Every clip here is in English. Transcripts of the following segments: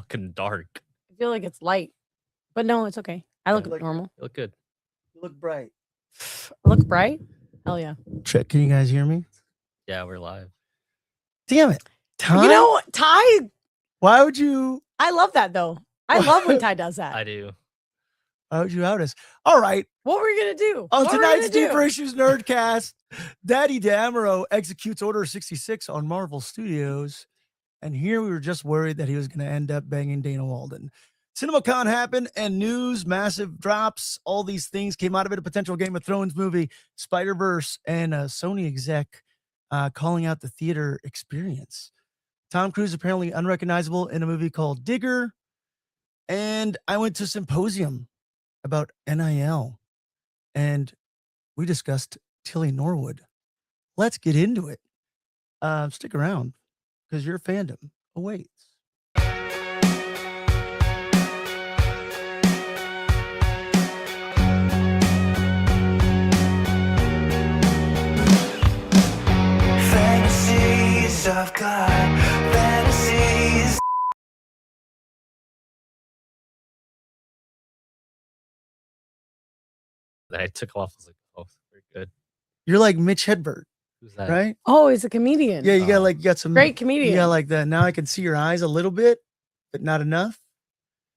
fucking dark. I feel like it's light, but no, it's okay. I look Like- normal. You look good. You look bright. I look bright. Hell yeah. Check. Can you guys hear me? Yeah, we're live. Damn it. Ty? You know, Ty. Why would you? I love that though. I love when Ty does that. I do. Why would you out us? All right. What were we gonna do? On What were we tonight's gonna do? Deeper Issues Nerdcast, Daddy Damaro executes Order 66 on Marvel Studios. And here we were just worried that he was going to end up banging Dana Walden. CinemaCon happened and news, massive drops, all these things came out of it. A potential Game of Thrones movie, Spider-Verse, and a Sony exec calling out the theater experience. Tom Cruise apparently unrecognizable in a movie called Digger. And I went to Symposium about NIL. And we discussed Tilly Norwood. Let's get into it. Stick around because your fandom awaits. Fantasies of God, fantasies. I took off. I was like, oh, very good. You're like Mitch Hedberg, Who's that? right? Oh, he's a comedian. Yeah, you got some Great comedian. You got like that. Now I can see your eyes a little bit, but not enough.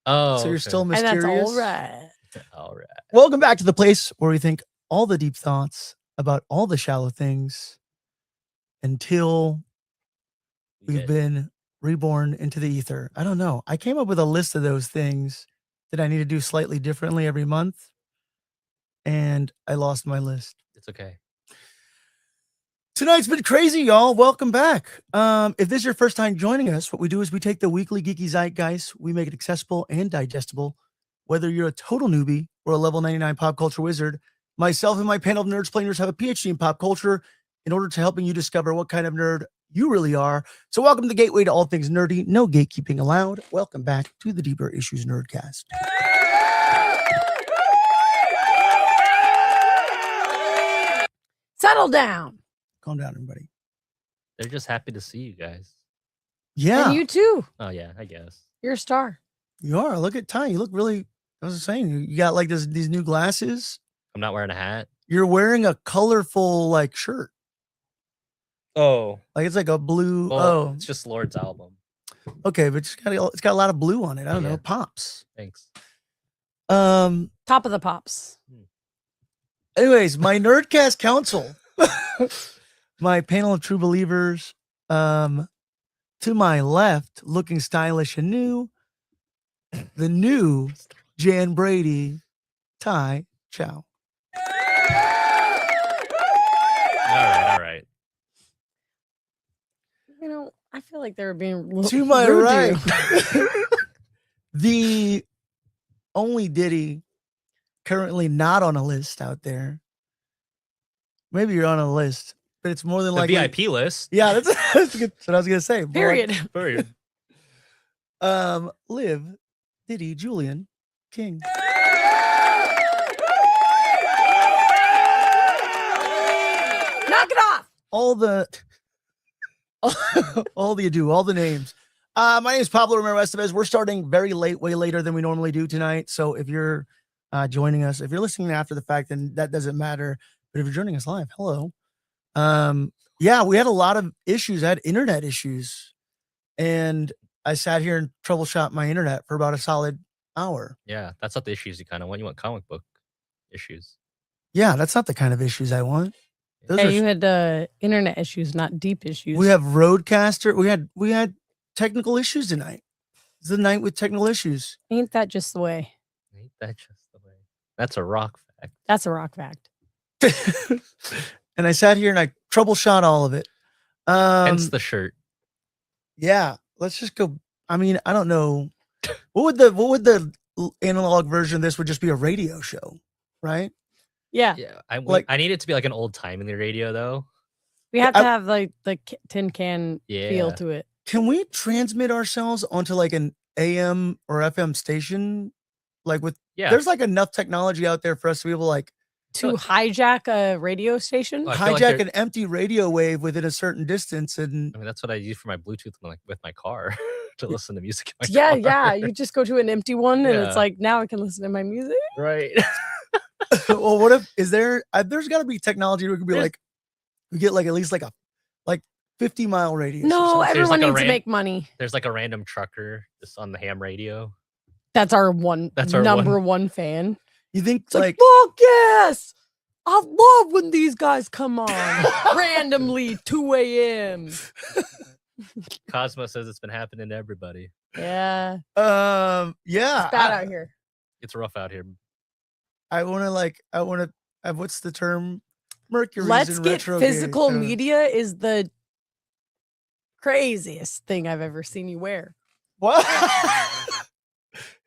Oh, So you're okay. still And mysterious. that's all right. All right. Welcome back to the place where we think all the deep thoughts about all the shallow things until we've been reborn into the ether. I don't know. I came up with a list of those things that I need to do slightly differently every month, and I lost my list. It's okay. Tonight's been crazy, y'all. Welcome back. If this is your first time joining us, what we do is we take the weekly geeky zeitgeist, we make it accessible and digestible. Whether you're a total newbie or a level 99 pop culture wizard, myself and my panel of nerds players have a PhD in pop culture in order to helping you discover what kind of nerd you really are. So welcome to the gateway to all things nerdy. No gatekeeping allowed. Welcome back to the Deeper Issues Nerdcast. Settle down. Calm down, everybody. They're just happy to see you guys. Yeah, And you too. Oh yeah, I guess. You're a star. you are. Look at Ty. You look really, I was saying, you got like these new glasses. I'm not wearing a hat. You're wearing a colorful like shirt. Oh, Like it's like a blue. well, it's just Lord's album. Okay, but it's got a lot of blue on it. I don't know. Yeah. Pops. Thanks. Top of the pops. Anyways, my Nerdcast Council, my panel of true believers. To my left, looking stylish and new, the new Jan Brady, Ty Chow. All right. You know, I feel like they were being To my rude right, to you. the only Diddy currently not on a list out there. Maybe you're on a list, but it's more than The likely. VIP list. Yeah, that's what I was gonna say. But like, Period. Period. Liv, Diddy, Julian, King. Knock it off. All the names. My name is Pablo Romero Estevez. We're starting very late, way later than we normally do tonight. So if you're joining us, if you're listening after the fact, then that doesn't matter. But if you're joining us live, hello. Yeah, we had a lot of issues. I had internet issues, and I sat here and troubleshot my internet for about a solid hour. Yeah, that's not the issues you kind of want. You want comic book issues. Yeah, that's not the kind of issues I want. Those Hey, are- you had internet issues, not deep issues. we have Roadcaster. We had technical issues tonight. It's the night with technical issues. Ain't that just the way? Ain't that just the way? That's a rock fact. That's a rock fact. And I sat here and I troubleshot all of it. Hence the shirt. Yeah, let's just go. I mean, I don't know. What would the analog version of this would just be a radio show, right? Yeah. Yeah, Like- I need it to be like an old time in the radio though. We have to have like the tin can feel Yeah. to it. Can we transmit ourselves onto like an AM or FM station? Like with Yeah. there's like enough technology out there for us to be able to like To hijack a radio station? I feel like hijack they're- an empty radio wave within a certain distance and I mean, that's what I use for my Bluetooth with my car. to listen to music. In my Yeah, car. yeah. You just go to an empty one, and Yeah. it's like now I can listen to my music. Right. Well, what if there's got to be technology where it could be There's- like we get like at least like a 50-mile radius. or No, something. There's everyone like a needs to make money. There's like a random trucker just on the ham radio. That's our one. That's our number one fan. You think It's like, fuck yes. I love when these guys come on randomly 2 a.m. Cosmo says it's been happening to everybody. Yeah, yeah, it's bad out here. It's rough out here. I want to what's the term? Mercury's Let's in get retrograde. physical media is the craziest thing I've ever seen you wear. What?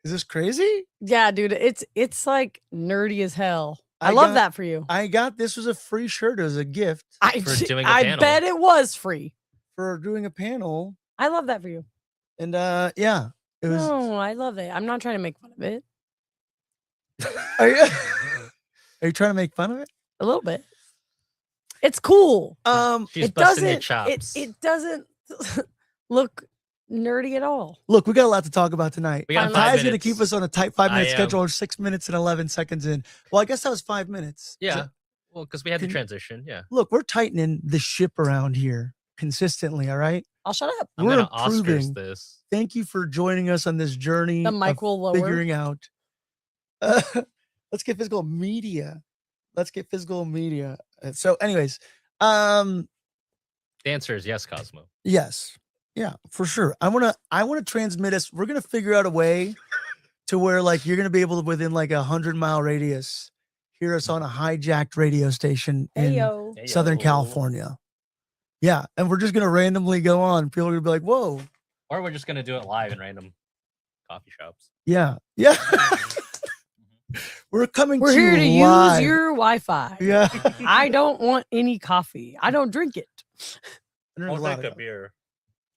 Is this crazy? Yeah, dude, it's like nerdy as hell. I I love got- that for you. This was a free shirt as a gift For doing a I panel. bet it was free. for doing a panel. I love that for you. And yeah, it was. No, I love it. I'm not trying to make fun of it. Are you, are you trying to make fun of it? A little bit. It's cool. She's It busting your doesn't. chops. It doesn't look nerdy at all. Look, we got a lot to talk about tonight. We got 5 Ty's going to minutes. keep us on a tight 5-minute I am. schedule. We're 6 minutes and 11 seconds in. Well, I guess that was 5 minutes. Yeah. So, Well, because we had the Can- transition. Yeah. look, we're tightening the ship around here consistently. All right. I'll shut up. I'm We're gonna Oscars improving. this. Thank you for joining us on this journey. The of mic will lower. figuring out. Let's get physical media. So, anyways, The answer is yes, Cosmo. yes, yeah, for sure. I want to transmit us. We're gonna figure out a way to where like you're gonna be able to within like 100-mile radius hear us on a hijacked radio station in Heyo. Southern Heyo. California. Yeah, and we're just gonna randomly go on. People are gonna be like, "Whoa, Or we're just gonna do it live in random coffee shops. yeah." We're coming. We're here to live. use your Wi-Fi. Yeah. I don't want any coffee. I don't drink it. There's I'll a lot take a of- beer.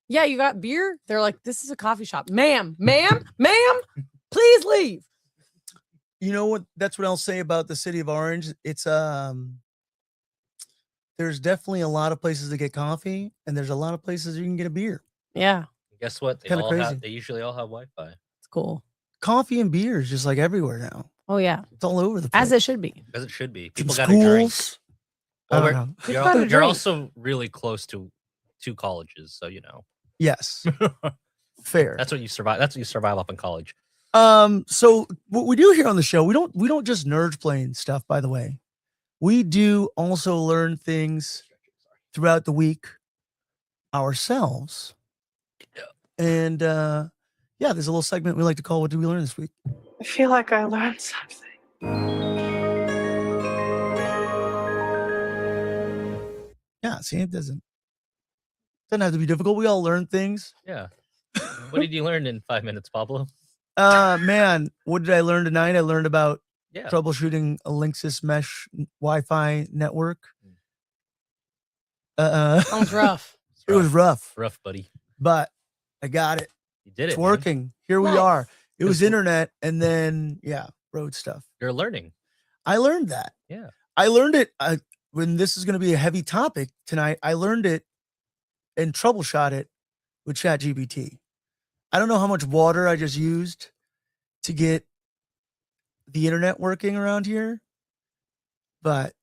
Yeah, you got beer? They're like, this is a coffee shop. Ma'am, please leave. You know what? That's what I'll say about the city of Orange. It's there's definitely a lot of places to get coffee, and there's a lot of places you can get a beer. Yeah, Guess what? They Kinda all crazy. have. They usually all have Wi-Fi. it's cool. Coffee and beer is just like everywhere now. Oh, yeah, It's all over the place. as it should be. As it should be. In People got to drink. schools. Well, I we're- don't know. Who's You're, got a you're drink? also really close to 2 colleges, so you know Yes, fair. that's what you survive. That's what you survive up in college. So what we do here on the show, we don't just nerd playing stuff. By the way, we do also learn things throughout the week ourselves. And yeah, there's a little segment we like to call "What Did We Learn This Week?" I feel like I learned something. Yeah, see, it doesn't have to be difficult. We all learn things. Yeah. What did you learn in 5 minutes, Pablo? Man, what did I learn tonight? I learned about Yeah. troubleshooting a Linksys mesh Wi-Fi network. Sounds rough. It was rough, Rough, buddy. but I got it. You did it. It's man. working. Here we Nice. are. It was It's- internet, and then road stuff. You're learning. I learned that. Yeah. I learned it when this is going to be a heavy topic tonight. I learned it and troubleshot it with ChatGPT. I don't know how much water I just used to get the internet working around here, but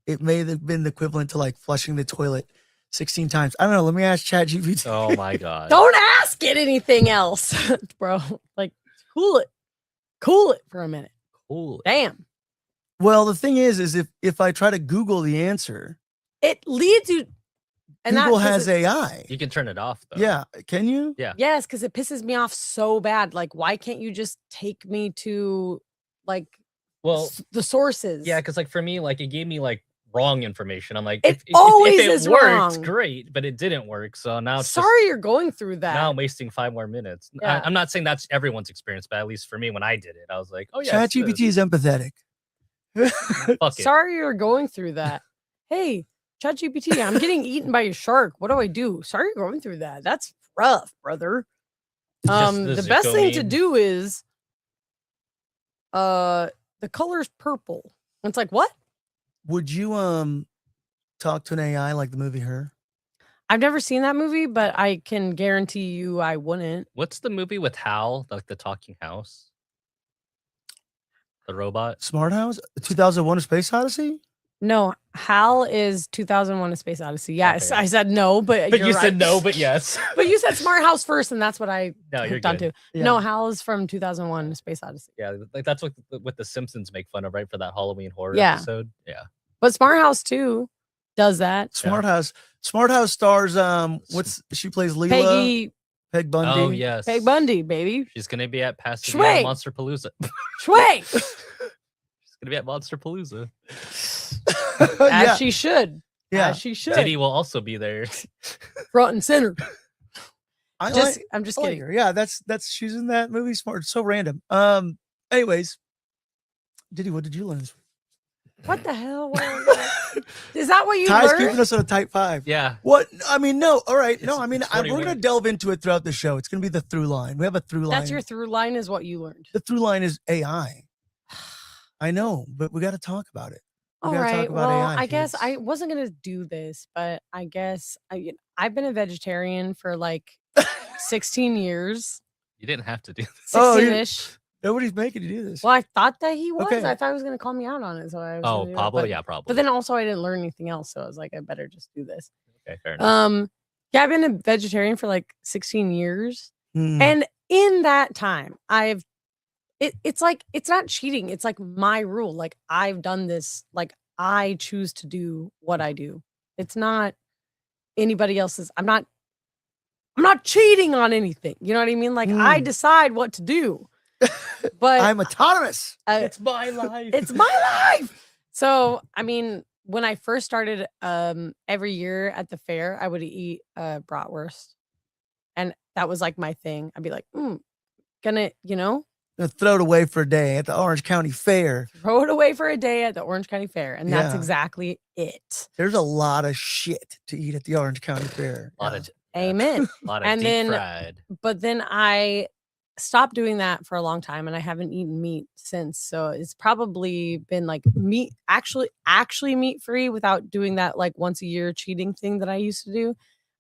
it may have been the equivalent to like flushing the toilet 16 times. I don't know. Let me ask ChatGPT. Oh my god. Don't ask it anything else, bro. Like, cool it for a minute. Cool. Damn. Well, the thing is if I try to Google the answer, It leads you. And Google that has pisses- AI. You can turn it off though. Yeah. Can you? Yeah. Yes, because it pisses me off so bad. Like, why can't you just take me to like Well, the sources? yeah, because like for me, like it gave me like wrong information. I'm like, It always if is it worked, wrong. great, but it didn't work. So now it's Sorry you're going through just, that. now I'm wasting 5 more minutes. Yeah. I'm not saying that's everyone's experience, but at least for me, when I did it, I was like, oh yeah, it's ChatGPT is empathetic. this. Fuck it. Sorry you're going through that. Hey, ChatGPT, I'm getting eaten by a shark. What do I do? Sorry you're going through that. That's rough, brother. Just The the best thing to zirconium. do is the color's purple. And it's like, what? Would you talk to an AI like the movie Her? I've never seen that movie, but I can guarantee you I wouldn't. What's the movie with Hal, like the talking house? The robot? Smart House? 2001: A Space Odyssey? No, HAL is 2001: A Space Odyssey. Yes, Okay. I said no, but But you're you right. said no, but yes. But you said Smart House first, and that's what I No, you're hooked onto. good. Yeah. No, HAL is from 2001: A Space Odyssey. Yeah, like that's what the Simpsons make fun of, right? For that Halloween horror Yeah. episode. Yeah. But Smart House too does that. Smart House. Smart House stars she plays Leela. Peg Bundy. Oh yes. Peg Bundy, baby. She's gonna be at Pasadena Schway. Monster Palooza. Schway! She's gonna be at Monster Palooza. As she should. Yeah. As she should. Diddy will also be there. Front and center. I'm I'm just like kidding. her. Yeah, that's she's in that movie. Smart. It's so random. Anyways, Diddy, what did you learn? What the hell? Is that what you Ty's learned? keeping us on a tight 5. Yeah. What? I mean, no. All right. No, It's- I mean, it's we're going to 41. delve into it throughout the show. It's going to be the through line. We have a through line. That's your through line is what you learned. The through line is AI. I know, but we got to talk about it. We All gotta talk right. about Well, AI, I guess kids. I wasn't going to do this, but I guess I've been a vegetarian for like 16 years, You didn't have to do this. Oh, you- 16-ish. Nobody's making you do this. Well, I thought that he was. Okay. I thought he was going to call me out on it. So I was Oh, gonna do it, Pablo? but- Yeah, probably. But then also I didn't learn anything else. So I was like, I better just do this. Okay, fair enough. Yeah, I've been a vegetarian for like 16 years. Hmm. And in that time, it's like, it's not cheating. It's like my rule. Like I've done this, like I choose to do what I do. It's not anybody else's. I'm not cheating on anything. You know what I mean? Like I decide what to do. But I'm autonomous. It's my life. it's my life. So, I mean, when I first started, every year at the fair, I would eat bratwurst, and that was like my thing. I'd be like, gonna, Gonna throw it away for a day at the Orange County Fair. throw it away for a day at the Orange County Fair, and that's Yeah. exactly it. There's a lot of shit to eat at the Orange County Fair. A lot Yeah. of Amen. lot of And deep then- fried. But then I stopped doing that for a long time, and I haven't eaten meat since. So it's probably been like meat, actually meat free, without doing that like once a year cheating thing that I used to do.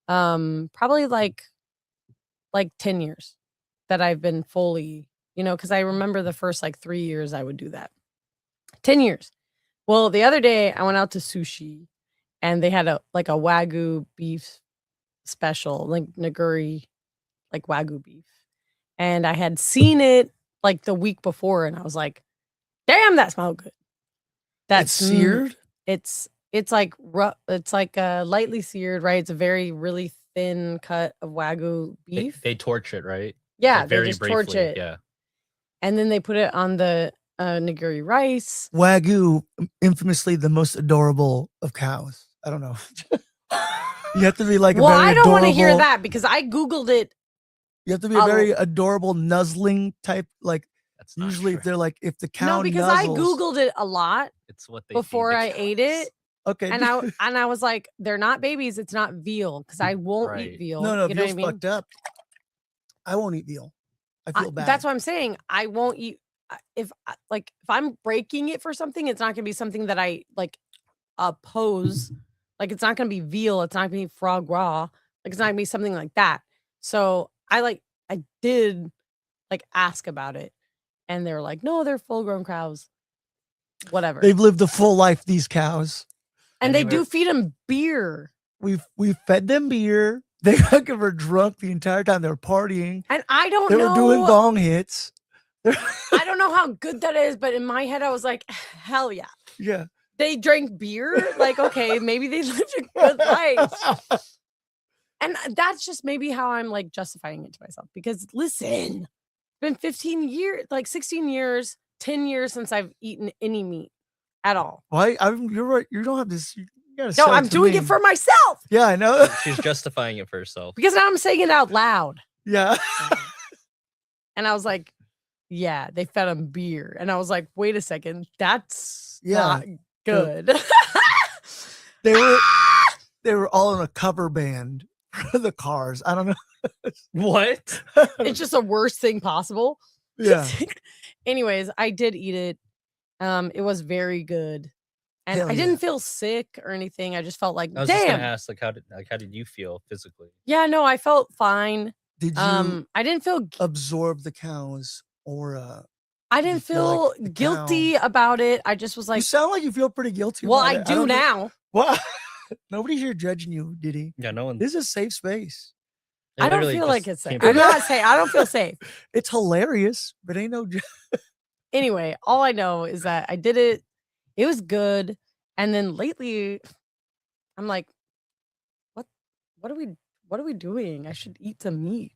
Probably like 10 years that I've been fully, because I remember the first like 3 years I would do that. 10 years. Well, the other day I went out to sushi, and they had a Wagyu beef special, like nigiri, like Wagyu beef. And I had seen it like the week before, and I was like, damn, that smelled good. It's seared. It's like rough, it's like lightly seared, right? It's a really thin cut of Wagyu beef. They torch it, right? Yeah, Like, they very just briefly. torch it. Yeah. And then they put it on the nigiri rice. Wagyu, infamously the most adorable of cows. I don't know. You have to be like a Well, very I don't want to hear adorable- that because I Googled it. You have to be a very adorable nuzzling type. Like That's not usually, true. if they're like, if the cow No, because I nuzzles- Googled it a lot It's what they feed before the I ate it. cows. Okay, And I was like, they're not babies. It's not veal because I won't Right. eat veal. no, you know what I veal's mean? fucked up. I won't eat veal. I feel bad. That's what I'm saying. I won't eat if I'm breaking it for something. It's not gonna be something that I like oppose. Like it's not gonna be veal. It's not gonna be foie gras. Like it's not gonna be something like that. So I did like ask about it, and they were like, no, they're full grown cows. Whatever. They've lived a full life. These cows. And And they they were- do feed them beer. We've fed them beer. They fucking were drunk the entire time. They were partying. And I don't They know. were doing bong hits. I don't know how good that is, but in my head, I was like, hell yeah. Yeah. They drank beer. Like, okay, maybe they lived a good life. And that's just maybe how I'm like justifying it to myself. Because listen, it's been 15 years, like 16 years, 10 years since I've eaten any meat at all. Why? You're right. You don't have this. You gotta No, sell I'm to doing me. it for myself Yeah, I know. She's justifying it for herself. because now I'm saying it out loud. Yeah. And I was like, yeah, they fed them beer. And I was like, wait a second, that's Yeah. not good. They were all in a cover band for the Cars. I don't know. What? It's just the worst thing possible. Yeah. Anyways, I did eat it. It was very good. And Hell I yeah. didn't feel sick or anything. I just felt like, I was just damn. gonna ask, like, how did you feel physically? Yeah, no, I felt fine. Did you I didn't feel absorb the cow's aura? I you didn't feel like feel the guilty about it. I just was You like, sound like you feel pretty guilty. well, about I it. do don't know- now. What? Nobody's here judging you, Diddy. Yeah, no one. This is a safe space. They I don't literally feel just like it's safe. came I'm back. not saying I don't feel safe. It's hilarious, but ain't no. Anyway, all I know is that I did it. It was good. And then lately, I'm like, what are we doing? I should eat some meat.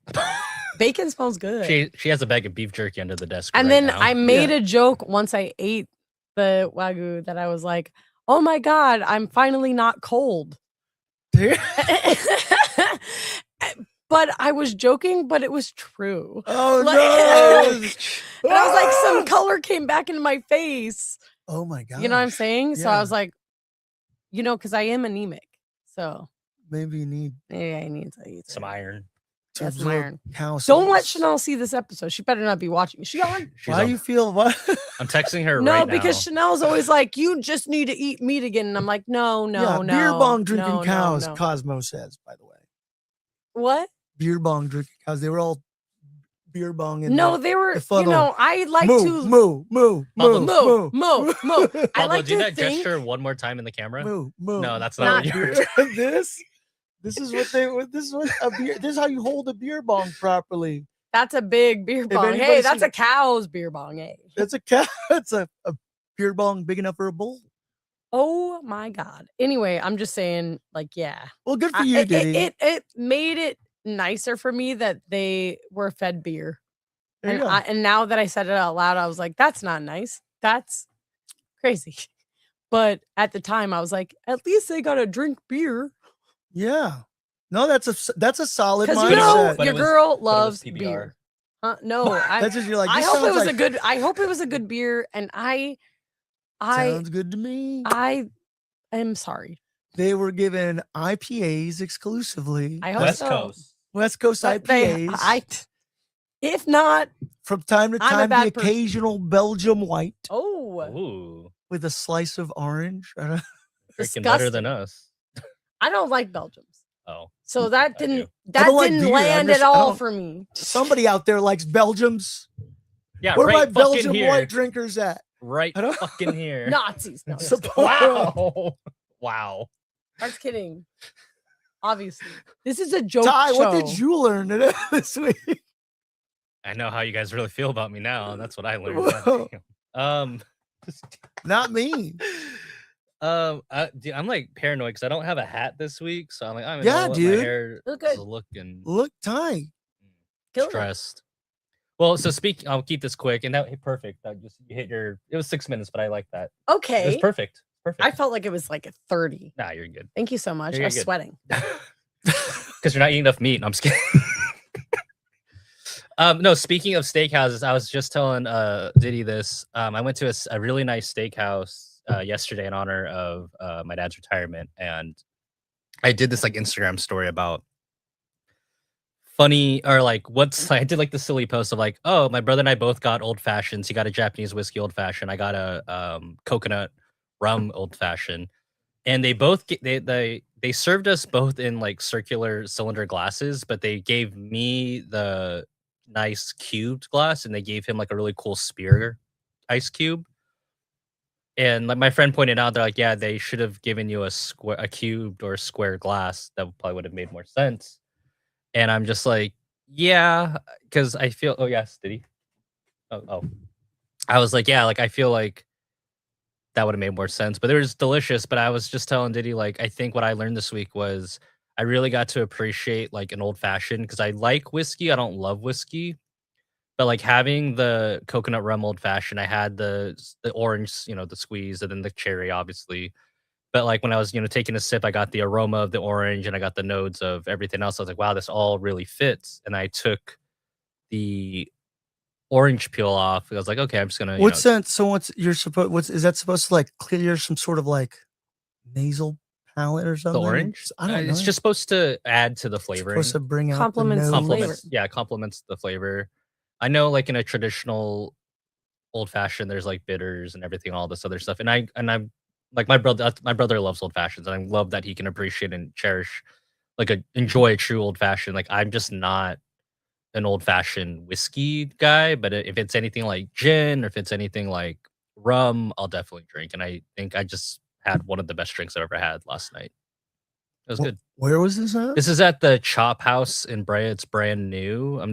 Bacon smells good. She has a bag of beef jerky under the desk. And right then now. I made a joke once I ate the Wagyu that I was like, oh my God, I'm finally not cold. But I was joking, but it was true. Oh Like- no! And I was like, some color came back into my face. Oh my god! You know what I'm saying? So I Yeah. was like, because I am anemic. So Maybe you need maybe I need to eat some iron. to Yes, some absorb iron. cow Don't let sauce. Chanel see this episode. She better not be watching. Is she on? She's Why on- you feel what? I'm texting her No, right because now. Chanel's always like, you just need to eat meat again. And I'm like, no. Beer bong drinking no, cows. no. Cosmo says, by the way, What? beer bong drinking cows. They were all beer bong. In No, the, they were, the funnel. I like moo, to moo, moo, Pablo, moo, moo. I Pablo, like do to that think. gesture one more time in the camera. moo, moo. No, that's Not not, what you're. This is what they. This is what a beer. This is how you hold a beer bong properly. That's a big beer bong. Hey, anybody's that's seen- a cow's beer bong. Hey. That's a cow. That's a beer bong big enough for a bull. Oh my God. Anyway, I'm just saying, like, yeah. Well, good for you, Diddy. It made it nicer for me that they were fed beer. There you And go. and now that I said it out loud, I was like, that's not nice. That's crazy. But at the time, I was like, at least they got to drink beer. Yeah. No, that's a solid Because mindset. But your it was- girl but it was loves PBR. beer. No, That's just you're like. I this hope it sounds was like- a good. I hope it was a good beer, and I Sounds good to me. I am sorry. They were given IPAs exclusively. I hope West so. Coast. West Coast But they- IPAs. if not, From time to I'm a time, the bad person. occasional Belgium white oh, Ooh, with a slice of orange. I don't- freaking better disgusting. than us. I don't like Belgiums, Oh, so that I didn't do. that don't like didn't beer. I land just- at I all don't- for me. Somebody out there likes Belgiums. yeah, Where are right my fucking Belgium here. white drinkers at? Right I don't- fucking here. Nazis. No, just kidding. Wow. Wow. I was kidding. Obviously, this is a joke Ty, show. what did you learn today, this week? I know how you guys really feel about me now, and that's what I learned. Whoa. um, Not me. I'm like paranoid because I don't have a hat this week, so I'm like, I'm Yeah, my dude. hair Look is good. looking Look, Ty. Kill it. stressed. Well, so I'll keep this quick, and that perfect. That just you hit your. It was 6 minutes, but I like that. It was Okay, perfect. Perfect. I felt like it was like a 30. Nah, you're good. Thank you so much. You're I was good. sweating. Because you're not eating enough meat. No, I'm just kidding. No, speaking of steakhouses, I was just telling Diddy this. I went to a really nice steakhouse yesterday in honor of my dad's retirement, and I did this like Instagram story about funny or like what's I did like the silly post of like, oh, my brother and I both got old fashions. He got a Japanese whiskey old fashioned. I got a coconut rum old fashioned, and they both they served us both in like circular cylinder glasses, but they gave me the nice cubed glass, and they gave him like a really cool spear ice cube. And like my friend pointed out, they're like, yeah, they should have given you a cubed or square glass. That probably would have made more sense. And I'm just like, yeah, because I feel. Oh yes, did he? Oh, I was like, yeah, like I feel like that would have made more sense. But it was delicious. But I was just telling Diddy, like, I think what I learned this week was I really got to appreciate like an old fashioned because I like whiskey. I don't love whiskey. But like having the coconut rum old fashioned, I had the orange, the squeeze, and then the cherry, obviously. But like when I was, taking a sip, I got the aroma of the orange and I got the notes of everything else. I was like, wow, this all really fits. And I took the orange peel off. I was like, okay, I'm just gonna. What's that? So is that supposed to like clear some sort of like nasal palate or the something? orange? I don't know. It's just supposed to add to the flavoring. supposed to bring out Compliments the the nose. flavor. Complements the flavor. I know, like in a traditional old fashioned, there's like bitters and everything, all this other stuff. And I'm Like my brother loves old fashions, and I love that he can appreciate and cherish, enjoy a true old fashioned. Like I'm just not an old fashioned whiskey guy, but if it's anything like gin or if it's anything like rum, I'll definitely drink. And I think I just had one of the best drinks I've ever had last night. It was good. Where was this at? This is at the Chop House in Brea. It's brand new. I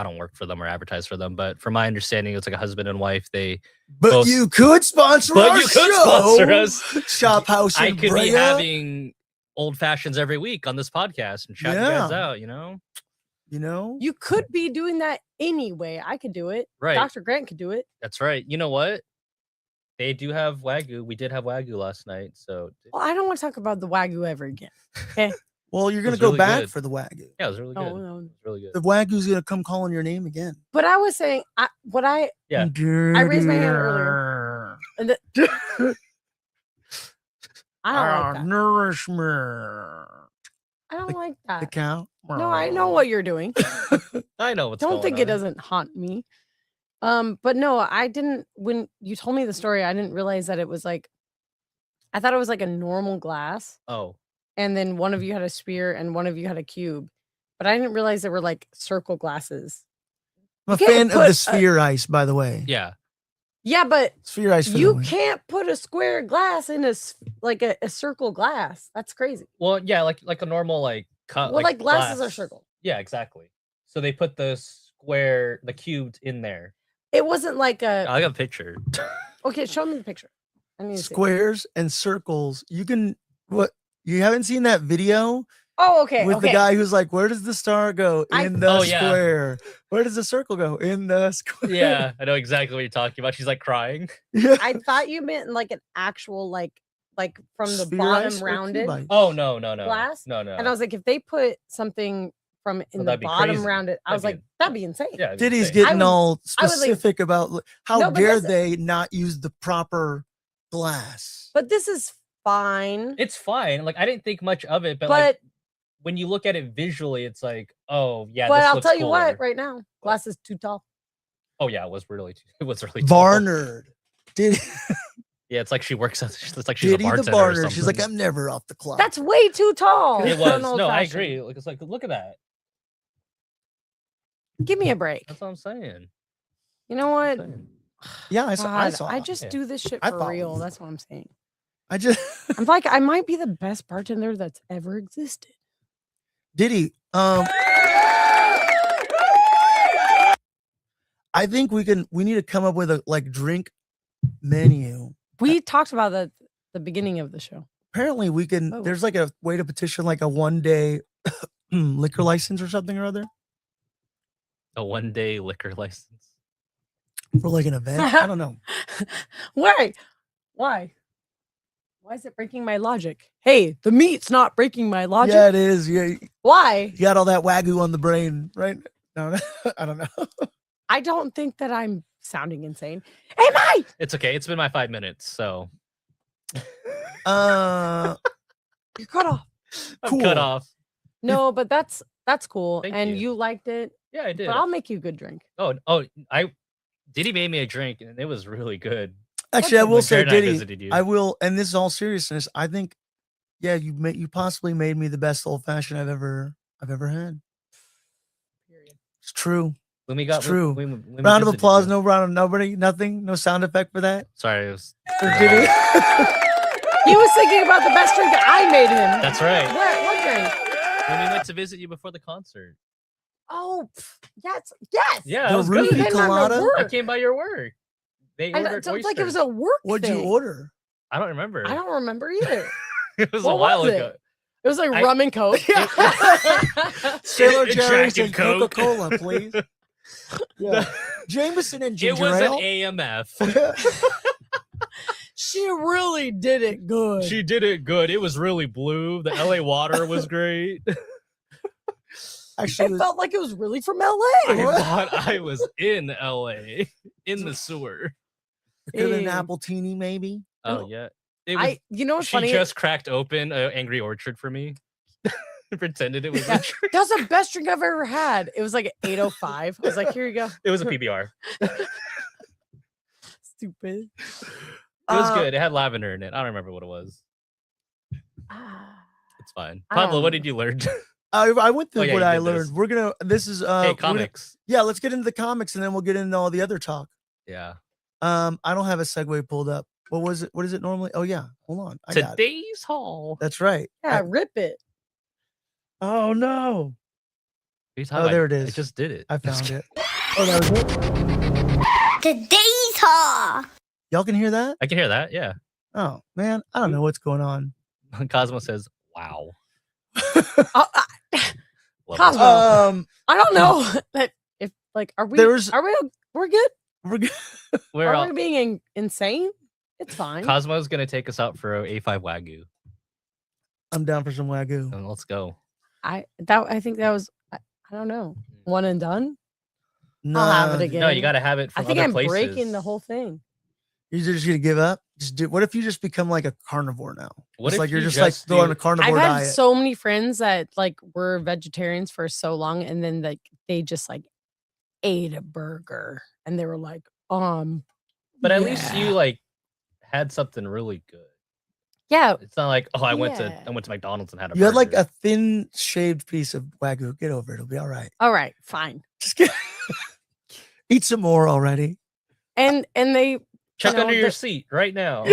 don't work for them or advertise for them, but from my understanding, it's like a husband and wife. But you could sponsor our show. Us. Shop House in I could Brea. be having old fashions every week on this podcast and shout you guys out, you know? You could be doing that anyway. I could do it. Right. Dr. Grant could do it. That's right. You know what? They do have Wagyu. We did have Wagyu last night, so... Well, I don't want to talk about the Wagyu ever again. Okay. Well, you're going to go back for the Wagyu. Yeah, it was really good. No. It was really good. The Wagyu's going to come calling your name again. But I was saying, I raised my hand earlier. And I don't like that. Nourishment. I don't like that. The cow? No, I know what you're doing. I know what's Don't going think on. it doesn't haunt me. But no, I didn't. When you told me the story, I didn't realize that it was like, I thought it was like a normal glass. Oh. And then one of you had a sphere and one of you had a cube. But I didn't realize there were like circle glasses. I'm a You can't fan of put the sphere ice, by the way. Yeah. Yeah, but Sphere ice. For you the win. can't put a square glass in a circle glass. That's crazy. Well, yeah, like a normal cut. Well, like glasses glass. are circle. Yeah, exactly. So they put the cubed in there. It wasn't like a. I got a picture. Okay, show me the picture. I need to see. Squares and circles. You can you haven't seen that video Oh, okay. with the guy who's like, where does the star go? In the square. Where does the circle go? In the square. Yeah, I know exactly what you're talking about. She's like crying. Yeah. I thought you meant like an actual like from the Sphere bottom ice or rounded cube ice? Oh no. glass. No. And I was like, if they put something from in the that'd be bottom crazy. rounded, I was like, that'd be insane. Yeah. it'd be Diddy's insane. getting all I would, like- specific about how No, but dare this- they not use the proper glass. But this is fine. It's fine. Like I didn't think much of it, but like when you look at it visually, it's like, oh yeah. But this I'll looks tell you cooler. what, right now, glass is too tall. Oh yeah, it was really tall. Barnard. Did Yeah, it's like she works. It's like she's Diddy a the bartender. Or Barnard. something. She's like, I'm never off the clock. That's way too tall. It for was. an old No, I fashioned. agree. Like it's like, look at that. Give me a break. That's what I'm saying. You know what? Yeah, I God, saw. I just do this shit I for follow real. you. That's what I'm saying. I just I'm like, I might be the best bartender that's ever existed. Diddy. I think we need to come up with a drink menu. We talked about that at the beginning of the show. Apparently we can Oh. there's like a way to petition like a 1-day liquor license or something or other A 1-day liquor license. for like an event. I don't know. Why? Why is it breaking my logic? Hey, the meat's not breaking my logic. Yeah, it is. Yeah, you Why? got all that Wagyu on the brain, right? No, I don't know. I don't think that I'm sounding insane. Am I? It's okay. It's been my 5 minutes, so You're cut off. I'm Cool. cut off. No, but that's cool. Thank and you. you liked it. Yeah, I did. But I'll make you a good drink. Diddy made me a drink and it was really good. Actually, I will When say, Jared and I Diddy, visited you. I will, and this is all seriousness. I think, yeah, you possibly made me the best old fashioned I've ever had. Period. It's true. When we got true. when we Round of visited applause. you. No round of nobody. Nothing. No sound effect for that. Sorry, it was. For Diddy. He was thinking about the best drink that I made him. That's right. What drink? When we went to visit you before the concert. Oh, yes. Yeah, The it was roofie good. You came by my colada? work. I came by your work. They I ordered don't like it was oysters. a work What'd thing. you order? I don't remember. I don't remember either. It was What a while was it? ago. It was like I- rum and coke. Sailor Jack Jerry's and and Coke. Coca-Cola, please. Yeah. Jameson and It ginger was an ale. AMF. She really did it good. She did it good. It was really blue. The LA water was great. Actually, It felt like it was really from LA. I thought I was in LA in the sewer. could an Hey. apple teeny maybe. Oh yeah. It was, You know what's she funny? just cracked open Angry Orchard for me. Pretended it was Yeah. a drink. That's the best drink I've ever had. It was like 8:05. I was like, here you go. It was a PBR. Stupid. It was good. It had lavender in it. I don't remember what it was. It's fine. I Pablo, don't what did you learn? I went through Oh, yeah, what you I did learned. this. We're gonna. This is Hey, we're gonna- comics. yeah, let's get into the comics and then we'll get into all the other talk. Yeah. I don't have a segue pulled up. What was it? What is it normally? Oh yeah, hold on. I got it. Today's haul. That's right. Yeah, rip it. Oh no, Oh, there it I is. just did it. I found it. Oh, that was it. Today's haul. Y'all can hear that? I can hear that. Yeah. Oh man, I don't know what's going on. Cosmo says, "Wow." Oh, Love Cosmo. it. I don't know that if like are we There's- we're good? We're good. We're Are all, we being insane? It's fine. Cosmo's gonna take us out for a A5 Wagyu. I'm down for some wagyu. And let's go. I think that was I don't know, one and done. No, I'll have it again. No, you gotta have it I from think other I'm places. breaking the whole thing. You're just gonna give up. Just do. What if you just become like a carnivore now? What It's if like you're you just like just throwing do- a carnivore I've had diet. so many friends that like were vegetarians for so long, and then like they just like ate a burger, and they were like, But at least you yeah. like had something really good. yeah, It's not like, oh, I went Yeah. to McDonald's and had a You had like burger. a thin shaved piece of wagyu. Get over it. It'll be all right. all right, fine. Just get eat some more already. And they Check know, under your the- seat right now.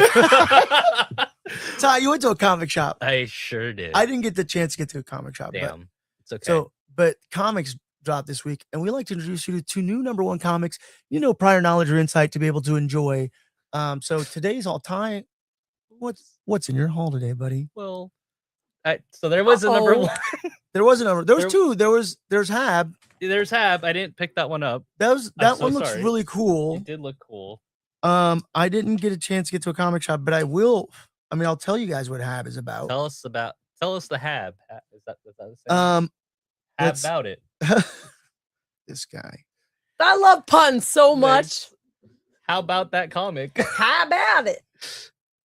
Ty, you went to a comic shop. I sure did. I didn't get the chance to get to a comic shop. But, Damn. It's okay. so, but comics dropped this week, and we like to introduce you to two new #1 comics. You know, prior knowledge or insight to be able to enjoy. So today's all Ty. What's in your haul today, buddy? well, so there was a number Uh-oh. one. There was a number. There was There- two. There's Hab. There's Hab. I didn't pick that one up. That I'm so one looks sorry. really cool. It did look cool. I didn't get a chance to get to a comic shop, but I will. I mean, I'll tell you guys what Hab is about. Tell us the Hab. Is that the same? Um, Hab let's- about it. this guy. I love puns so much. Thanks. How about that comic? How about it?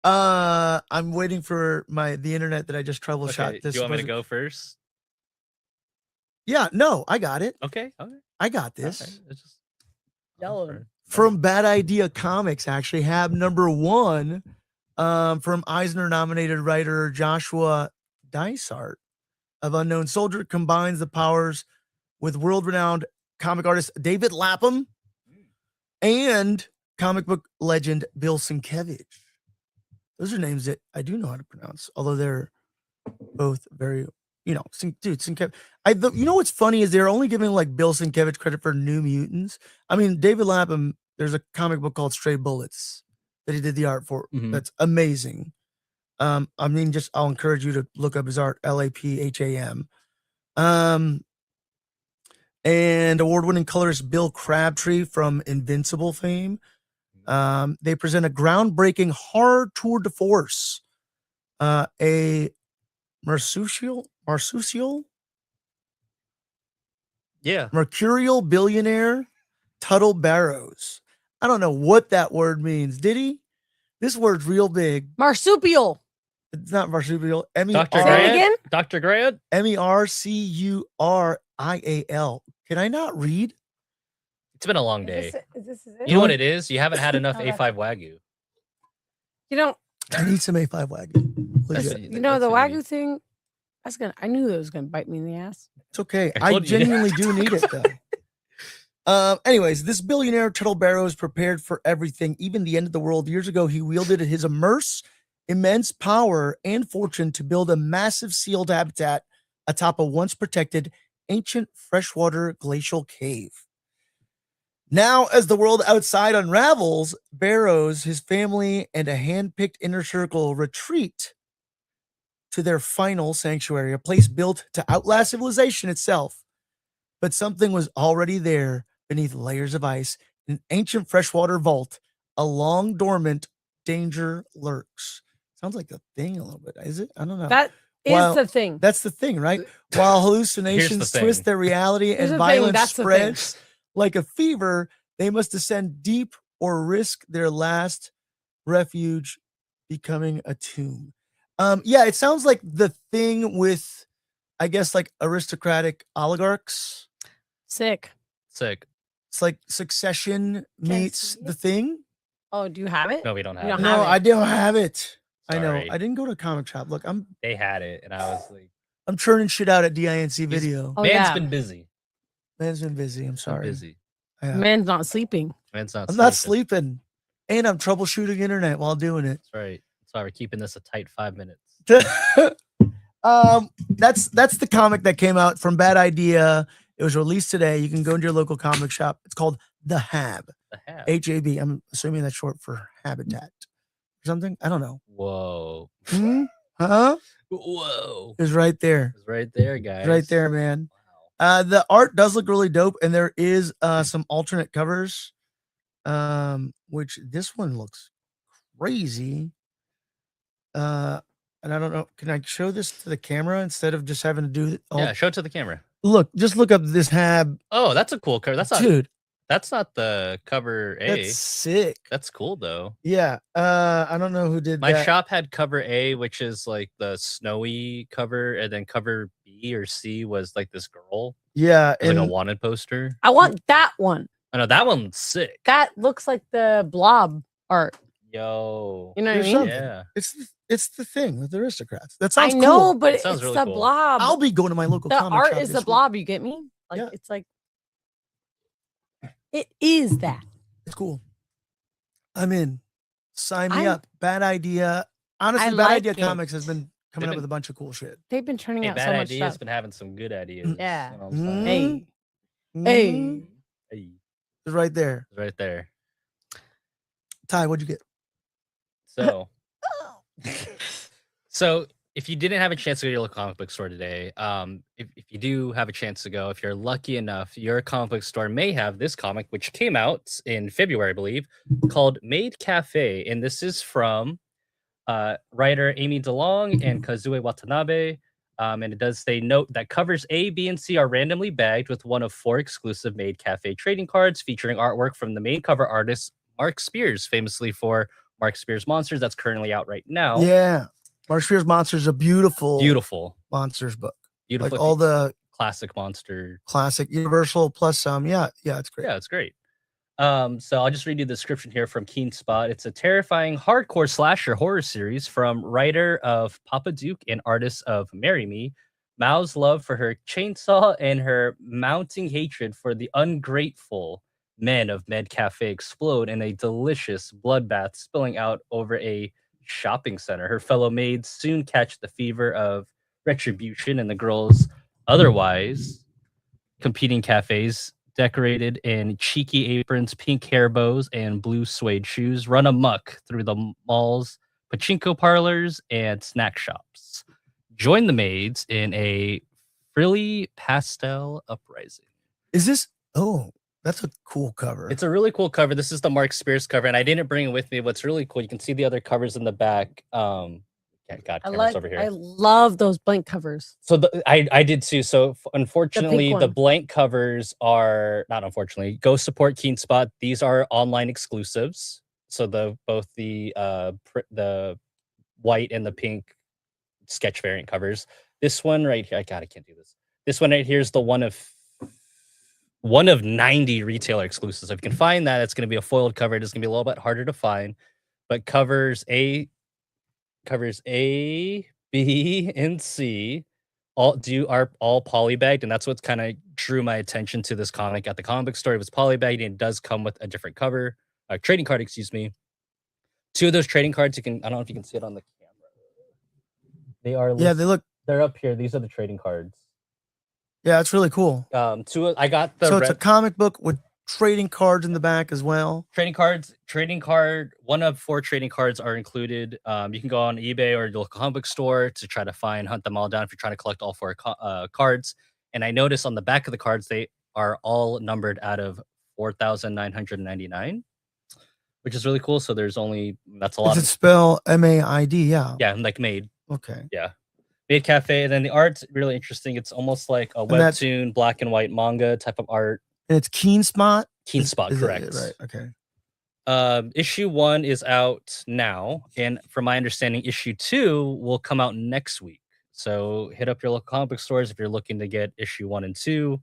I'm waiting for the internet that I just troubleshot. Okay, do you want me to go first? Yeah, no, I got it. Okay. Okay. I got this. Okay, it's just- Yellow. for- From Bad Idea Comics, actually, Hab #1, from Eisner nominated writer Joshua Dysart of Unknown Soldier combines the powers with world renowned comic artist David Lapham and comic book legend Bill Sienkiewicz. Those are names that I do know how to pronounce, although they're both very, Sienkiewicz. You know what's funny is they're only giving like Bill Sienkiewicz credit for New Mutants. I mean, David Lapham, there's a comic book called Stray Bullets that he did the art for. Mhm. That's amazing. I'll encourage you to look up his art, Lapham. And award-winning colorist Bill Crabtree from Invincible fame. They present a groundbreaking horror tour de force. A Mercurial Yeah. Mercurial billionaire, Tuttle Barrows. I don't know what that word means. Did he? This word's real big. Marsupial. It's not marsupial. Dr. Say it Grant. again? Dr. Grant. Mercurial. Can I not read? It's been a long day. Is this it? You know what it is? You haven't had enough Oh, that- A5 Wagyu. You know, I need some A5 Wagyu. That's- Legit. you know the what you Wagyu thing. I knew it was gonna bite me in the ass. It's okay. I I told you. genuinely do need it though. Anyways, this billionaire Tuttle Barrows prepared for everything, even the end of the world. Years ago, he wielded his immense power and fortune to build a massive sealed habitat atop a once protected ancient freshwater glacial cave. Now, as the world outside unravels, Barrows, his family, and a hand-picked inner circle retreat to their final sanctuary, a place built to outlast civilization itself. But something was already there beneath layers of ice. In an ancient freshwater vault, a long dormant danger lurks. Sounds like the Thing a little bit, is it? I don't know. That is Well, the thing. That's the thing, right? While hallucinations thing. twist their reality Here's and the thing, violence that's the thing. spreads like a fever, they must descend deep or risk their last refuge becoming a tomb. Yeah, it sounds like the Thing with, I guess, like aristocratic oligarchs. Sick. Sick. It's like Succession meets the Thing. Oh, do you have it? No, we don't You have don't it. No, have it. I don't have it. I know. Sorry. I didn't go to a comic shop. Look, They had it, and I was like, I'm churning shit out at DINC video. Oh, man's yeah. been busy. Man's been busy. I'm Been sorry. busy. Yeah. Man's not sleeping. Man's not. I'm not sleeping, and I'm troubleshooting internet while doing it. That's right. That's why we're keeping this a tight 5 minutes. That's the comic that came out from Bad Idea. It was released today. You can go into your local comic shop. It's called The Hab. The hell? HAB. I'm assuming that's short for habitat or something. I don't know. Whoa. Hmm? Huh? Whoa. It's right there. It's right there, guys. It's right there, man. Wow. The art does look really dope, and there is some alternate covers. Which this one looks crazy. And I don't know. Can I show this to the camera instead of just having to do it? Yeah, show it to the camera. Look, just look up this Hab. Oh, that's a cool cover. That's not. Dude, That's not the cover A. that's sick. That's cool though. Yeah. I don't know who did My that. shop had cover A, which is like the snowy cover, and then cover B or C was like this girl. Yeah. It was like a And wanted poster. I want that one. I know that one's sick. That looks like the blob art. Yo. You know what I There's mean? something. Yeah. it's the thing with the aristocrats. That I sounds know, cool. but That sounds it's really the cool. blob. I'll be going to my local the comic art shop is this the week. blob. You get me? Like Yeah. it's like it is that. It's cool. I'm in. Sign me I'm- up. Bad Idea. Honestly, I Bad like Idea it. Comics has been coming They've up been- with a bunch of cool shit. They've been turning Hey, out Bad so much Idea's stuff. been having some good ideas. Yeah. You know what I'm saying? Hey, Mhm. hey. Hey, It's right there. right there. Ty, what'd you get? So, so if you didn't have a chance to go to your local comic book store today, if you do have a chance to go, if you're lucky enough, your comic book store may have this comic, which came out in February, I believe, called Maid Cafe, and this is from writer Amy DeLong and Kazue Watanabe. And it does say, note that covers A, B, and C are randomly bagged with one of 4 exclusive Maid Cafe trading cards featuring artwork from the main cover artist Mark Spears, famously for Mark Spears Monsters. That's currently out right now. Yeah. Mark Spears Monsters is a beautiful monsters book. Beautiful. Like all the classic monster. classic Universal plus some. Yeah, it's great. Yeah, it's great. So I'll just read you the description here from Keen Spot. It's a terrifying hardcore slasher horror series from writer of Papa Duke and artist of Marry Me. Mao's love for her chainsaw and her mounting hatred for the ungrateful men of Med Cafe explode in a delicious bloodbath spilling out over a shopping center. Her fellow maids soon catch the fever of retribution, and the girls' otherwise competing cafes, decorated in cheeky aprons, pink hair bows, and blue suede shoes, run amok through the mall's pachinko parlors and snack shops. Join the maids in a frilly pastel uprising. Is this? Oh, that's a cool cover. It's a really cool cover. This is the Mark Spears cover, and I didn't bring it with me. What's really cool, you can see the other covers in the back. Yeah, God, camera's over here. I love those blank covers. So I did too. So unfortunately, the one. blank covers are not unfortunately. Go support Keen Spot. These are online exclusives. So both the white and the pink sketch variant covers. This one right here, I can't do this. This one right here is the one of 90 retailer exclusives. If you can find that, it's going to be a foiled cover. It's going to be a little bit harder to find, but covers A, B, and C are all polybagged, and that's what kind of drew my attention to this comic at the comic book store. It was polybagged, and it does come with a different cover, trading card, excuse me. 2 of those trading cards, I don't know if you can see it on the camera. They are they're up here. These are the trading cards. Yeah, it's really cool. I got the So it's a comic book with trading cards in the back as well. trading card. One of 4 trading cards are included. You can go on eBay or your local comic book store to try to hunt them all down if you're trying to collect all 4 cards. And I noticed on the back of the cards, they are all numbered out of 4,999, which is really cool. So that's a lot. Does it spell MAID? Yeah. Yeah, like Maid. Okay. Yeah. Maid Cafe. And then the art's really interesting. It's almost like a that's- webtoon, black and white manga type of art. And it's Keen Spot. Keen Spot, Is it- correct. right. Okay. Issue 1 is out now, and from my understanding, issue 2 will come out next week. So hit up your local comic book stores if you're looking to get issue 1 and 2.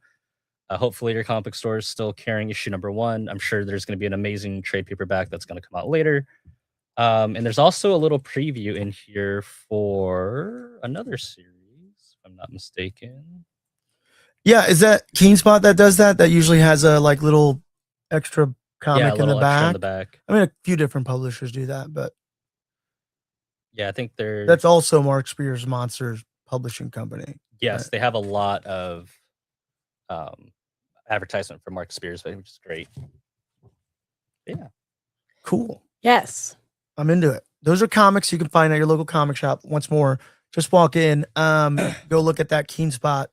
Hopefully your comic book store is still carrying issue number 1. I'm sure there's going to be an amazing trade paperback that's going to come out later. And there's also a little preview in here for another series, if I'm not mistaken. Yeah, is that KeenSpot that does that? That usually has a like little extra comic Yeah, a in the little extra back. in the back. I mean, a few different publishers do that, but Yeah, I think they're that's also Mark Spears Monsters Publishing Company. yes, they have a lot of advertisement for Mark Spears, which is great. Yeah. Cool. Yes. I'm into it. Those are comics you can find at your local comic shop. Once more, just walk in, go look at that KeenSpot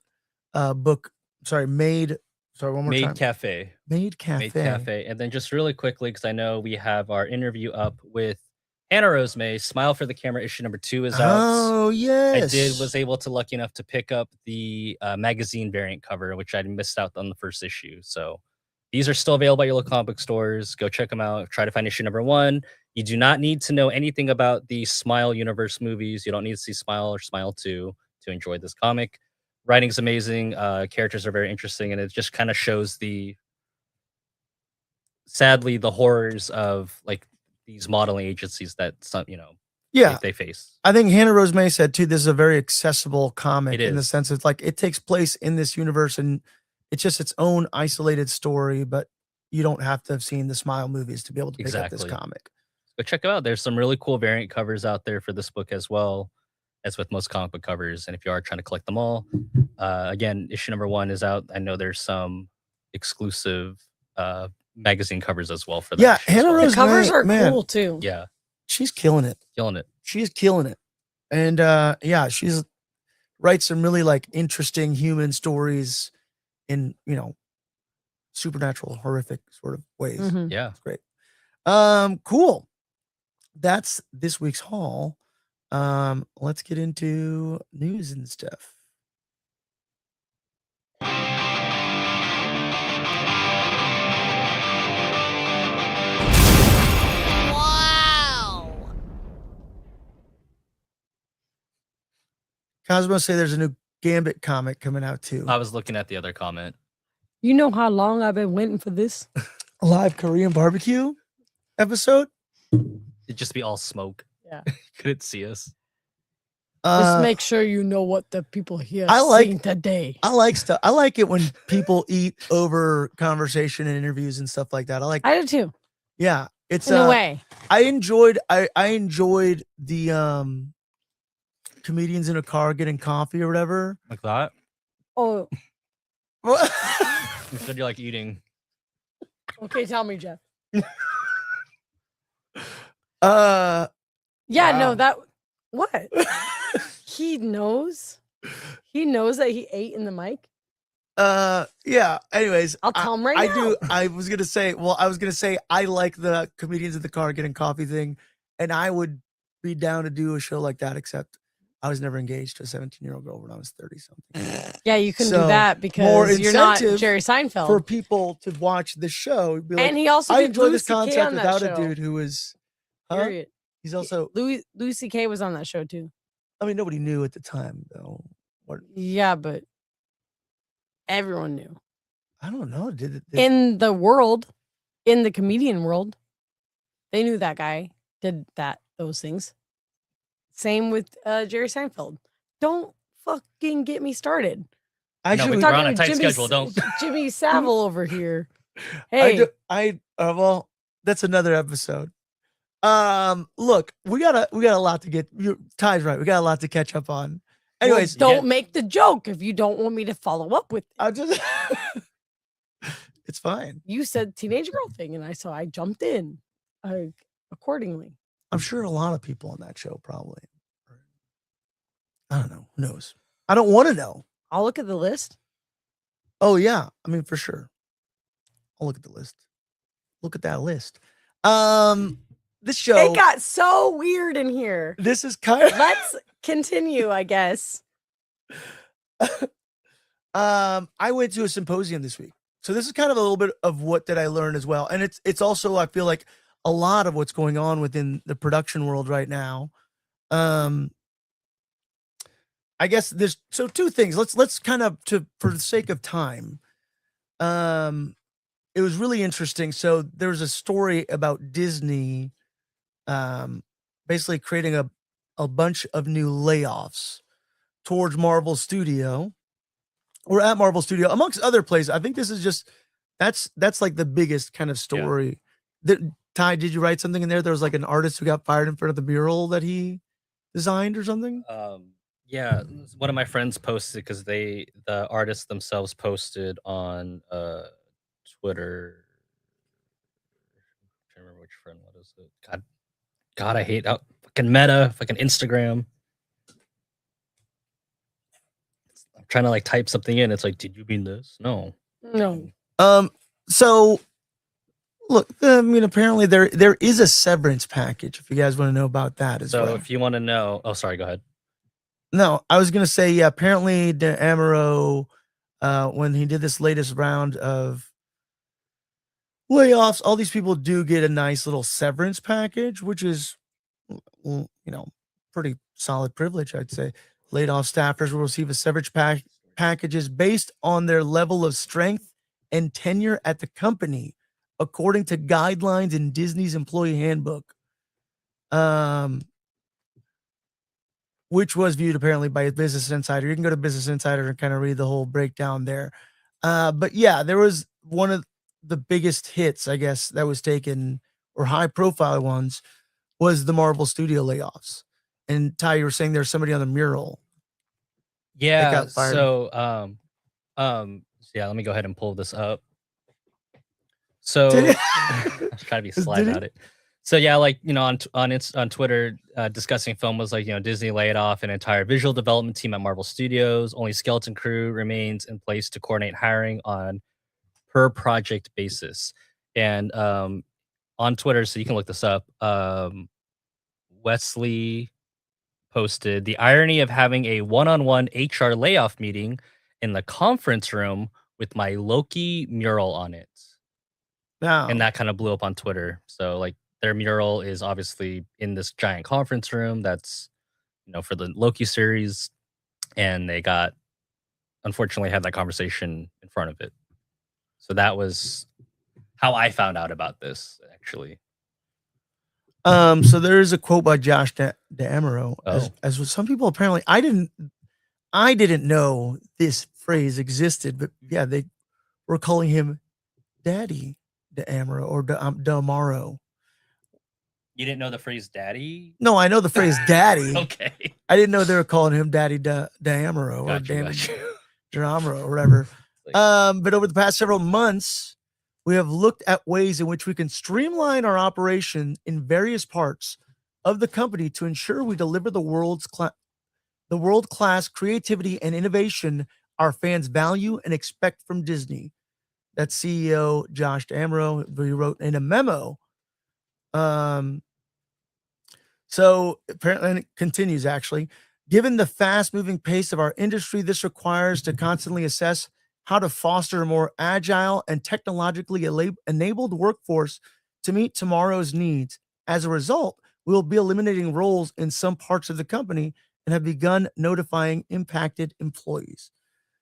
book. Sorry, Made. Sorry, one more Made time. Cafe. Made Cafe. Made Cafe. And then just really quickly, because I know we have our interview up with Hannah Rosemay. Smile for the Camera issue number 2 is out. Oh yes, was able to lucky enough to pick up the magazine variant cover, which I missed out on the first issue. So these are still available at your local comic book stores. Go check them out. Try to find issue number 1. You do not need to know anything about the Smile universe movies. You don't need to see Smile or Smile 2 to enjoy this comic. Writing's amazing. Characters are very interesting, and it just kind of shows sadly the horrors of like these modeling agencies that some they face. I think Hannah Rosemay said too, this is a very accessible comic It in the is. sense it's like it takes place in this universe and it's just its own isolated story, but you don't have to have seen the Smile movies to be able to pick up this Exactly. comic. But check it out. There's some really cool variant covers out there for this book as well, as with most comic book covers. And if you are trying to collect them all, again, issue number 1 is out. I know there's some exclusive magazine covers as well for that. Yeah, issue as Hannah well. Rose- The covers are man. cool too. Yeah, She's killing it. killing it. She's killing it. And yeah, she's writes some really like interesting human stories in, supernatural, horrific sort of ways. Mhm. Yeah. It's great. Cool. That's this week's haul. Let's get into news and stuff. Wow. Cosmo say there's a new Gambit comic coming out too. I was looking at the other comment. You know how long I've been waiting for this? A live Korean barbecue episode. It'd just be all smoke. Yeah. Couldn't see us. Just make sure you know what the people here I like- seen today. I like stuff. I like it when people eat over conversation and interviews and stuff like that. I do too, Yeah, it's in a way. I enjoyed the comedians in a car getting coffee or whatever. Like that. Oh, You said you're like eating. okay. Tell me, Jeff. uh Yeah, Wow. no, that what? He knows. He knows that he ate in the mic. yeah. Anyways, I'll tell him right I now. do. I was gonna say I like the comedians in the car getting coffee thing, and I would be down to do a show like that. Except I was never engaged to a 17-year-old girl when I was 30 something. Yeah, you can So, do that more because you're not incentive Jerry Seinfeld. For people to watch the show, it'd be like, and he also I did enjoy this Louis CK concept on that without a show. dude who is. Huh? Period. He's also. Louis CK was on that show too. I mean, nobody knew at the time though. What Yeah, but everyone knew I don't know. Did it? in the world, in the comedian world, they knew that guy did those things. Same with Jerry Seinfeld. Don't fucking get me started. Actually, we're on a tight schedule, don't. Jimmy Savile over here. Hey, well, that's another episode. Look, we got a lot to get. Ty's right. We got a lot to catch up on. Anyways, don't make the joke if you don't want me to follow up with it. I just. It's fine. You said teenage girl thing, and I jumped in accordingly. I'm sure a lot of people on that show probably. I don't know. Who knows? I don't want to know. I'll look at the list. Oh yeah, I mean for sure. I'll look at the list. Look at that list. This show. It got so weird in here. This is kind of. Let's continue, I guess. I went to a symposium this week, so this is kind of a little bit of what did I learn as well, and it's also I feel like a lot of what's going on within the production world right now. I guess there's two things. Let's kind of for the sake of time, it was really interesting. So there's a story about Disney basically creating a bunch of new layoffs towards Marvel Studio or at Marvel Studio, amongst other places. I think this is just that's like the biggest kind of story. Ty, did you write something in there? There was like an artist who got fired in front of the mural that he designed or something. Yeah, one of my friends posted because the artists themselves posted on Twitter. I can't remember which friend. What is it? God, I hate fucking Meta, fucking Instagram. I'm trying to like type something in. It's like, did you mean this? No. So look, I mean, apparently there is a severance package. If you guys want to know about that as well. So if you want to know, oh, sorry, go ahead. No, I was gonna say, yeah. Apparently, D'Amaro, when he did this latest round of layoffs, all these people do get a nice little severance package, which is, pretty solid privilege, I'd say. Laid off staffers will receive a severance packages based on their level of strength and tenure at the company, according to guidelines in Disney's employee handbook. Which was viewed apparently by Business Insider. You can go to Business Insider and kind of read the whole breakdown there. But yeah, there was one of the biggest hits, I guess, that was taken, or high profile ones, was the Marvel Studio layoffs. And Ty, you were saying there's somebody on the mural. Yeah. got fired. So yeah, let me go ahead and pull this up. So Did I'm trying to be sly Did about it. So yeah, like on Twitter, discussing film was like, Disney laid off an entire visual development team at Marvel Studios. Only skeleton crew remains in place to coordinate hiring on per project basis. And on Twitter, so you can look this up. Wesley posted the irony of having a one-on-one HR layoff meeting in the conference room with my Loki mural on it. Now, And that kind of blew up on Twitter. So like their mural is obviously in this giant conference room that's, for the Loki series. And they unfortunately had that conversation in front of it. So that was how I found out about this, actually. so there is a quote by Josh D'Amaro, Oh. as with some people apparently. I didn't know this phrase existed, but yeah, they were calling him Daddy D'Amaro or D'Amaro. You didn't know the phrase daddy? No, I know the phrase daddy. Okay. I didn't know they were calling him Daddy D'Amaro or Gotcha. D'Amaro or whatever. But over the past several months, we have looked at ways in which we can streamline our operation in various parts of the company to ensure we deliver the world-class creativity and innovation our fans value and expect from Disney. That's CEO Josh D'Amaro, who wrote in a memo. So apparently, and it continues actually. Given the fast-moving pace of our industry, this requires to constantly assess how to foster a more agile and technologically enabled workforce to meet tomorrow's needs. As a result, we will be eliminating roles in some parts of the company and have begun notifying impacted employees.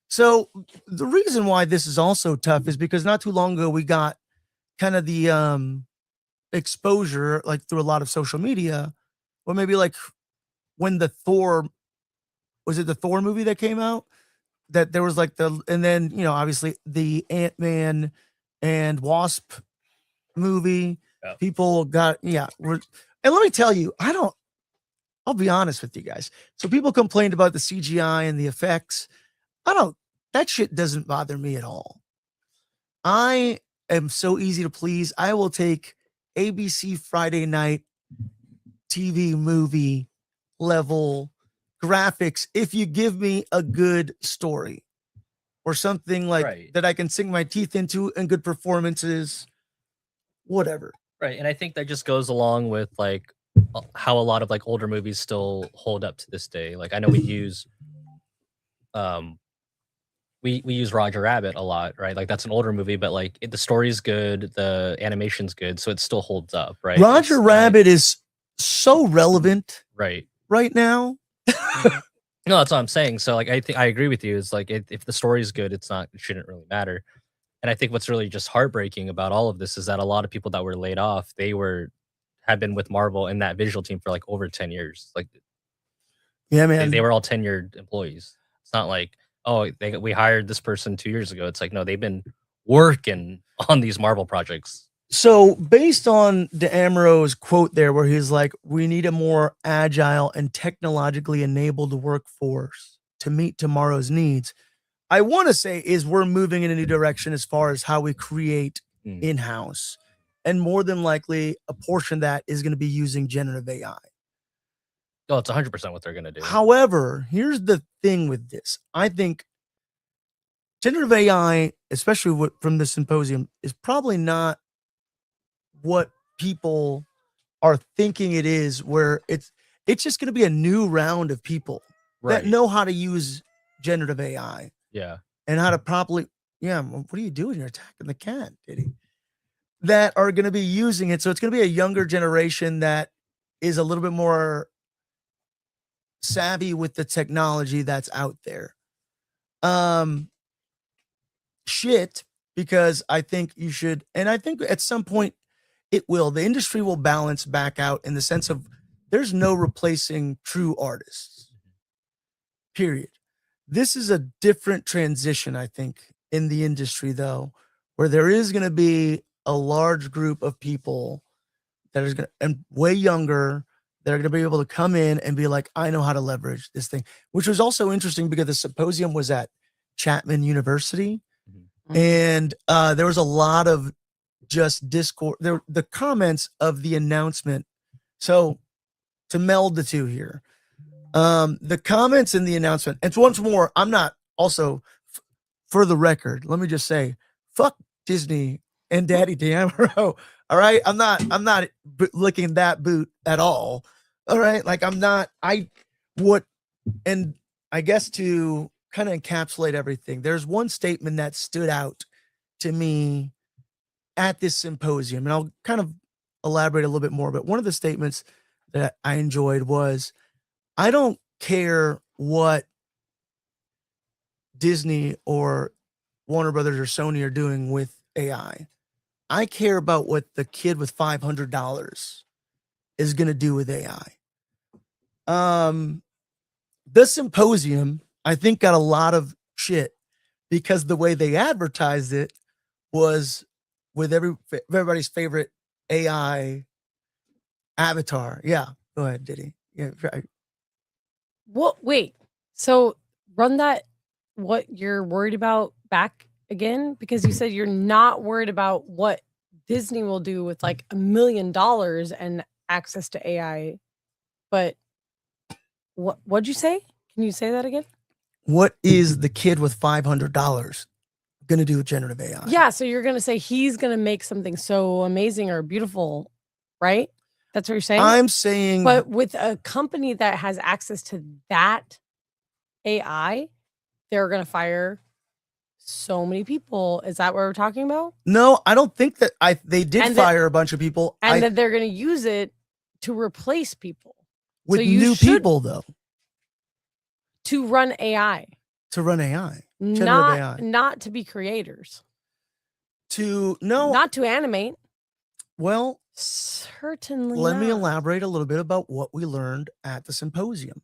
So the reason why this is also tough is because not too long ago we got kind of the exposure, like through a lot of social media, or maybe like when the Thor movie that came out, that there was like and then obviously the Ant-Man and Wasp movie. Yeah. People got and let me tell you, I'll be honest with you guys. So people complained about the CGI and the effects. That shit doesn't bother me at all. I am so easy to please. I will take ABC Friday night TV movie level graphics if you give me a good story or something like that I can sink my teeth into, and good performances, whatever. Right. And I think that just goes along with like how a lot of like older movies still hold up to this day. Like I know we use we use Roger Rabbit a lot, right? Like that's an older movie, but like the story's good, the animation's good, so it still holds up, right? Roger Rabbit is so relevant right now. No, that's what I'm saying. So like I think I agree with you. It's like if the story's good, it shouldn't really matter. And I think what's really just heartbreaking about all of this is that a lot of people that were laid off, had been with Marvel and that visual team for like over 10 years. Like Yeah, they man. were all tenured employees. It's not like, oh, we hired this person 2 years ago. It's like, no, they've been working on these Marvel projects. So based on DeAmoro's quote there, where he's like, we need a more agile and technologically enabled workforce to meet tomorrow's needs. I want to say is we're moving in a new direction as far as how we create in-house. And more than likely, a portion of that is going to be using generative AI. Oh, it's 100% what they're going to do. However, here's the thing with this. I think generative AI, especially from the symposium, is probably not what people are thinking it is, where it's just going to be a new round of people that know how to use generative AI. Yeah. And how to properly, what are you doing? You're attacking the cat, Diddy. That are going to be using it. So it's going to be a younger generation that is a little bit more savvy with the technology that's out there. Shit, because I think you should, and I think at some point it will, the industry will balance back out in the sense of there's no replacing true artists, period. This is a different transition, I think, in the industry, though, where there is going to be a large group of people that is going to, and way younger, that are going to be able to come in and be like, I know how to leverage this thing, which was also interesting because the symposium was at Chapman University. And there was a lot of just discord, the comments of the announcement. So to meld the two here, the comments in the announcement, and once more, I'm not also, for the record, let me just say, fuck Disney and Daddy DeAmoro. All right. I'm not licking that boot at all. All right. Like and I guess to kind of encapsulate everything, there's one statement that stood out to me at this symposium, and I'll kind of elaborate a little bit more, but one of the statements that I enjoyed was, I don't care what Disney or Warner Brothers or Sony are doing with AI. I care about what the kid with $500 is going to do with AI. The symposium, I think, got a lot of shit because the way they advertised it was with everybody's favorite AI avatar. Yeah, go ahead, Diddy. Yeah, right. Well, wait. So run that, what you're worried about back again, because you said you're not worried about what Disney will do with like $1 million and access to AI. But what'd you say? Can you say that again? What is the kid with $500 going to do with generative AI? Yeah, so you're going to say he's going to make something so amazing or beautiful, right? That's what you're saying? I'm saying, but with a company that has access to that AI, they're going to fire so many people. Is that what we're talking about? No, I don't think that they did fire a bunch of people. And then they're going to use it to replace people. With new people, though. To run AI. To run AI. Not to be creators. Not to animate. Well, certainly let me elaborate a little bit about what we learned at the symposium.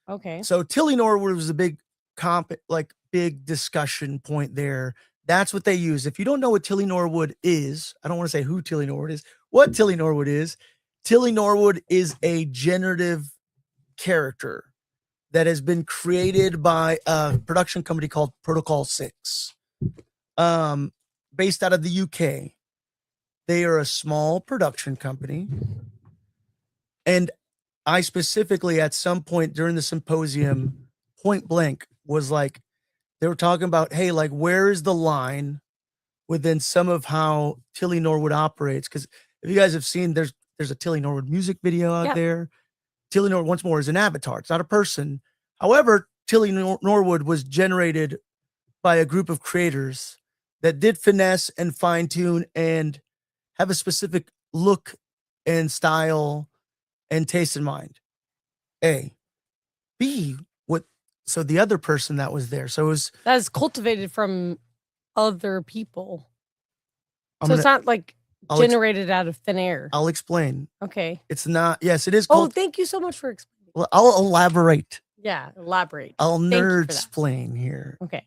Okay. So Tilly Norwood was a big big discussion point there. That's what they use. If you don't know what Tilly Norwood is, I don't want to say who Tilly Norwood is, what Tilly Norwood is. Tilly Norwood is a generative character that has been created by a production company called Protocol 6, based out of the UK. They are a small production company. And I specifically, at some point during the symposium, point blank, was like, they were talking about, hey, like, where is the line within some of how Tilly Norwood operates? Because if you guys have seen, there's a Tilly Norwood music video out there. Tilly Norwood, once more, is an avatar. It's not a person. However, Tilly Norwood was generated by a group of creators that did finesse and fine tune and have a specific look and style and taste in mind. A. B. So the other person that was there. So it was. That is cultivated from other people. I'm So it's gonna- not like I'll ex- generated out of thin air. I'll explain. Okay. It's not. Yes, it is Oh, called. thank you so much for explaining. Well, I'll elaborate. Yeah, elaborate. I'll Thank you for nerd that. explain here. Okay.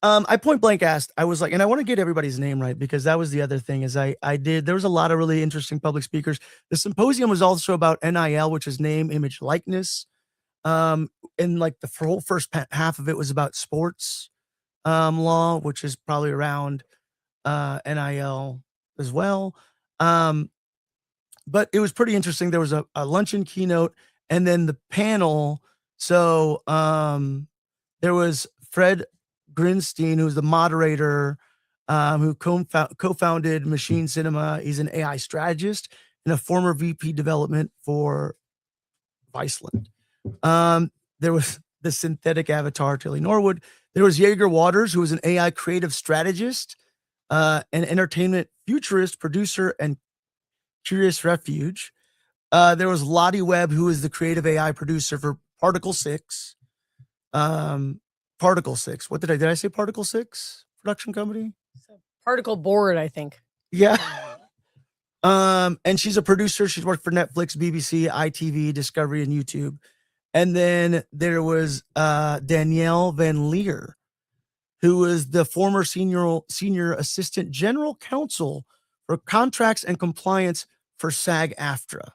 I point blank asked, I was like, and I want to get everybody's name right because that was the other thing is I did, there was a lot of really interesting public speakers. The symposium was also about NIL, which is name, image, likeness. And like the whole first half of it was about sports law, which is probably around NIL as well. But it was pretty interesting. There was a luncheon keynote and then the panel. So there was Fred Grinstein, who's the moderator, who co-founded Machine Cinema. He's an AI strategist and a former VP development for Viceland. There was the synthetic avatar, Tilly Norwood. There was Jaeger Waters, who was an AI creative strategist, an entertainment futurist, producer, and Curious Refuge. There was Lottie Webb, who is the creative AI producer for Particle 6. Particle 6. What did I say? Particle 6 production company? Particle board, I think. Yeah. And she's a producer. She's worked for Netflix, BBC, ITV, Discovery, and YouTube. And then there was Danielle Van Leer, who was the former senior assistant general counsel for contracts and compliance for SAG-AFTRA.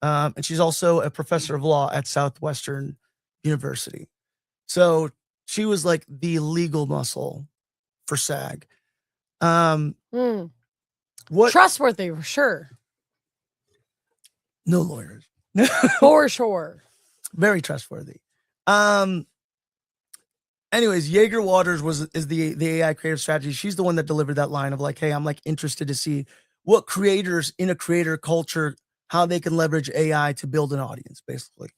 And she's also a professor of law at Southwestern University. So she was like the legal muscle for SAG. What? Trustworthy for sure. No lawyers. For sure. Very trustworthy. Anyways, Jaeger Waters is the AI creative strategy. She's the one that delivered that line of like, hey, I'm like interested to see what creators in a creator culture, how they can leverage AI to build an audience, basically.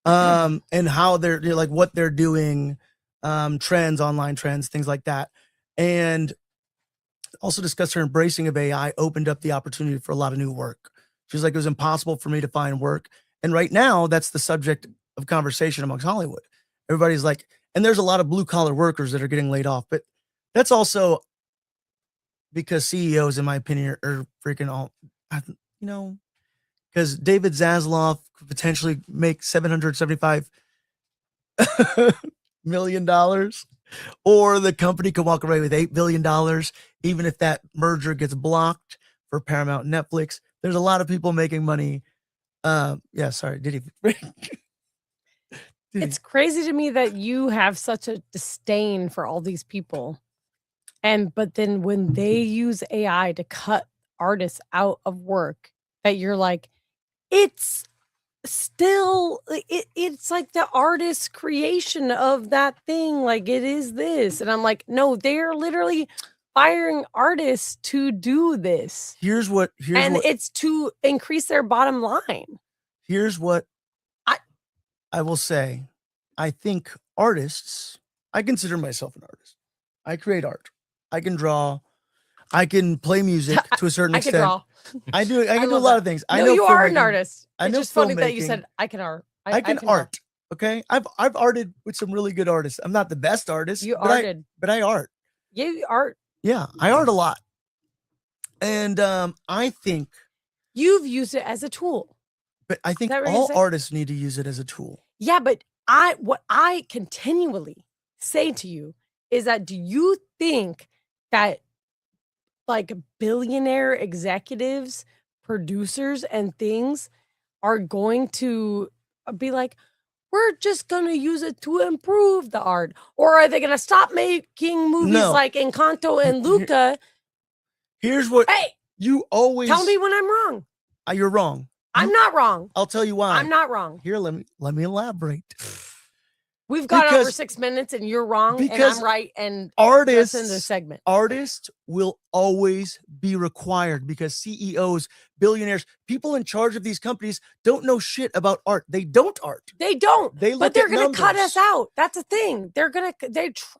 And how they're like what they're doing, trends, online trends, things like that. And also discussed her embracing of AI opened up the opportunity for a lot of new work. She's like, it was impossible for me to find work. And right now, that's the subject of conversation amongst Hollywood. Everybody's like, and there's a lot of blue collar workers that are getting laid off, but that's also because CEOs, in my opinion, are freaking all, because David Zaslav could potentially make $775 million, or the company could walk away with $8 billion, even if that merger gets blocked for Paramount and Netflix. There's a lot of people making money. Yeah, sorry. Did he? It's crazy to me that you have such a disdain for all these people. But then when they use AI to cut artists out of work, that you're like, it's still, it's like the artist's creation of that thing. Like it is this. And I'm like, no, they're literally firing artists to do this. It's to increase their bottom line. Here's what I will say. I think artists, I consider myself an artist. I create art. I can draw. I can play music to a certain extent. I can draw. I can do a lot of things. I know you are an artist. It's just funny that you filmmaking. said I can art. I can art. Okay. I've arted with some really good artists. I'm not the best artist. But I art. Yeah, you art. Yeah, I art a lot. And I think you've used it as a tool. But I think all artists need to use it as a tool. Yeah, but what I continually say to you is that do you think that like billionaire executives, producers, and things are going to be like, we're just going to use it to improve the art? Or are they going to stop making movies like Encanto and Luca? Here's what you always tell me when I'm wrong. You're wrong. I'm not wrong. I'll tell you why. I'm not wrong. Here, let me elaborate. We've got over 6 minutes and you're wrong and I'm right. And artists in the segment. Artists will always be required because CEOs, billionaires, people in charge of these companies don't know shit about art. They don't art. They don't. But they're going to cut us out. That's the thing. They're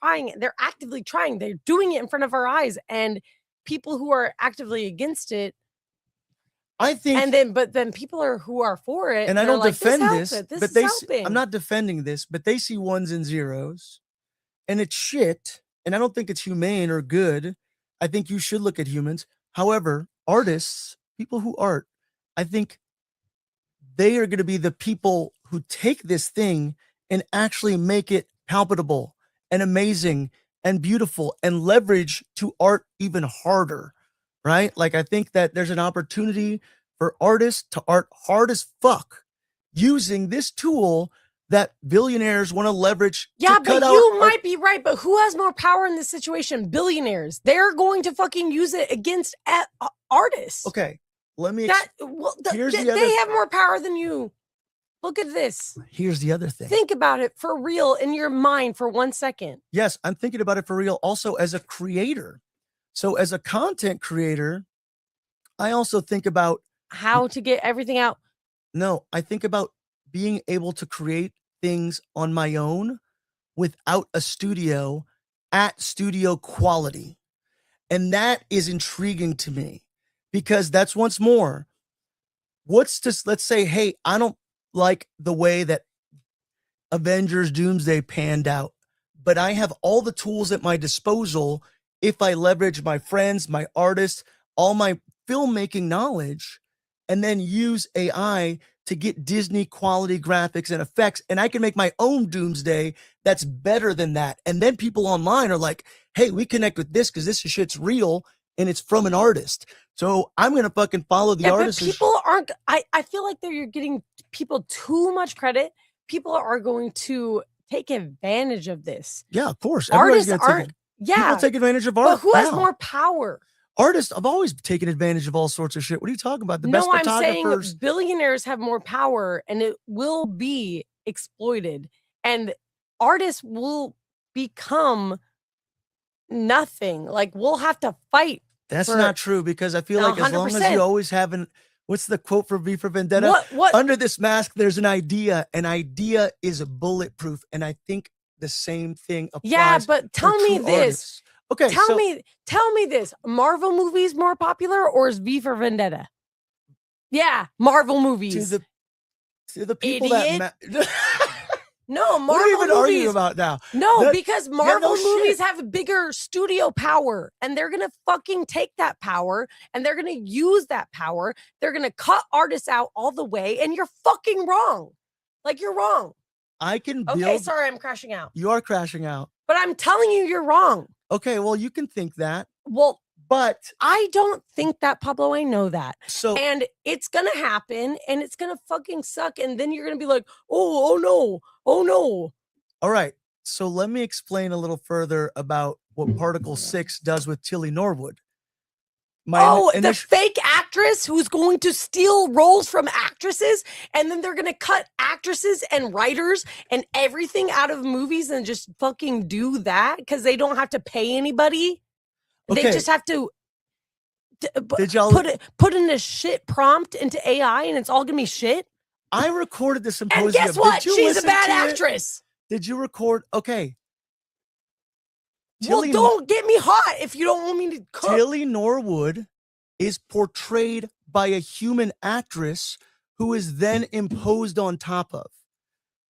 trying it. They're actively trying. They're doing it in front of our eyes. And people who are actively against it, I think, but then people who are for it, and I don't like, defend this, but I'm not defending this, but they see ones and zeros, and it's shit. and I don't think it's humane or good. I think you should look at humans. However, artists, people who art, I think they are going to be the people who take this thing and actually make it palpable and amazing and beautiful and leverage to art even harder, right? Like, I think that there's an opportunity for artists to art hard as fuck using this tool that billionaires want to leverage. Yeah, to cut but out you art. might be right. But who has more power in this situation? Billionaires. They're going to fucking use it against artists. Okay, let me. Here's the they other- have more power than you. Look at this. Here's the other thing. Think about it for real in your mind for 1 second. Yes, I'm thinking about it for real. Also, as a creator, so as a content creator, I also think about How to get everything out. no. I think about being able to create things on my own without a studio at studio quality. And that is intriguing to me because that's once more, what's this? Let's say, hey, I don't like the way that Avengers Doomsday panned out, but I have all the tools at my disposal if I leverage my friends, my artists, all my filmmaking knowledge, and then use AI to get Disney quality graphics and effects. And I can make my own Doomsday that's better than that. And then people online are like, hey, we connect with this because this shit's real and it's from an artist. So I'm going to fucking follow the artist. But people aren't, I feel like you're getting people too much credit. People are going to take advantage of this. Yeah, of course. Artists Everybody's gonna aren't, people take advantage of art. but who has now. more power? Artists have always taken advantage of all sorts of shit. What are you talking about? The best No, I'm saying photographers. billionaires have more power and it will be exploited. And artists will become nothing. Like, we'll have to fight. That's for not true because I feel like as long as 100%. you always have an, what's the quote for V for Vendetta? What? Under this mask, there's an idea. An idea is bulletproof. And I think the same thing applies. Yeah, but tell for me true this. artists. Okay. Tell me this. Marvel movies more popular or is V for Vendetta? Yeah, Marvel movies. to the people Idiot. that No, what are Marvel you even movies. arguing about now? No, That- because no Marvel shit. movies have bigger studio power and they're going to fucking take that power and they're going to use that power. They're going to cut artists out all the way and you're fucking wrong. Like, you're wrong. I can build. Okay, sorry, I'm crashing out. You are crashing out. But I'm telling you, you're wrong. Okay, well, you can think that, Well, but I don't think that, Pablo. I know that. so And it's going to happen and it's going to fucking suck. And then you're going to be like, oh no. all right. So let me explain a little further about what Particle 6 does with Tilly Norwood. The fake actress who's going to steal roles from actresses, and then they're going to cut actresses and writers and everything out of movies and just fucking do that because they don't have to pay anybody. They Okay. just have to Did y'all put in a shit prompt into AI and it's all going to be shit. I recorded the symposium. And guess what? Did you She's a listen bad to it? actress. Did you record? Okay. Well, don't get me hot if you don't want me to cook. Tilly Norwood is portrayed by a human actress who is then imposed on top of.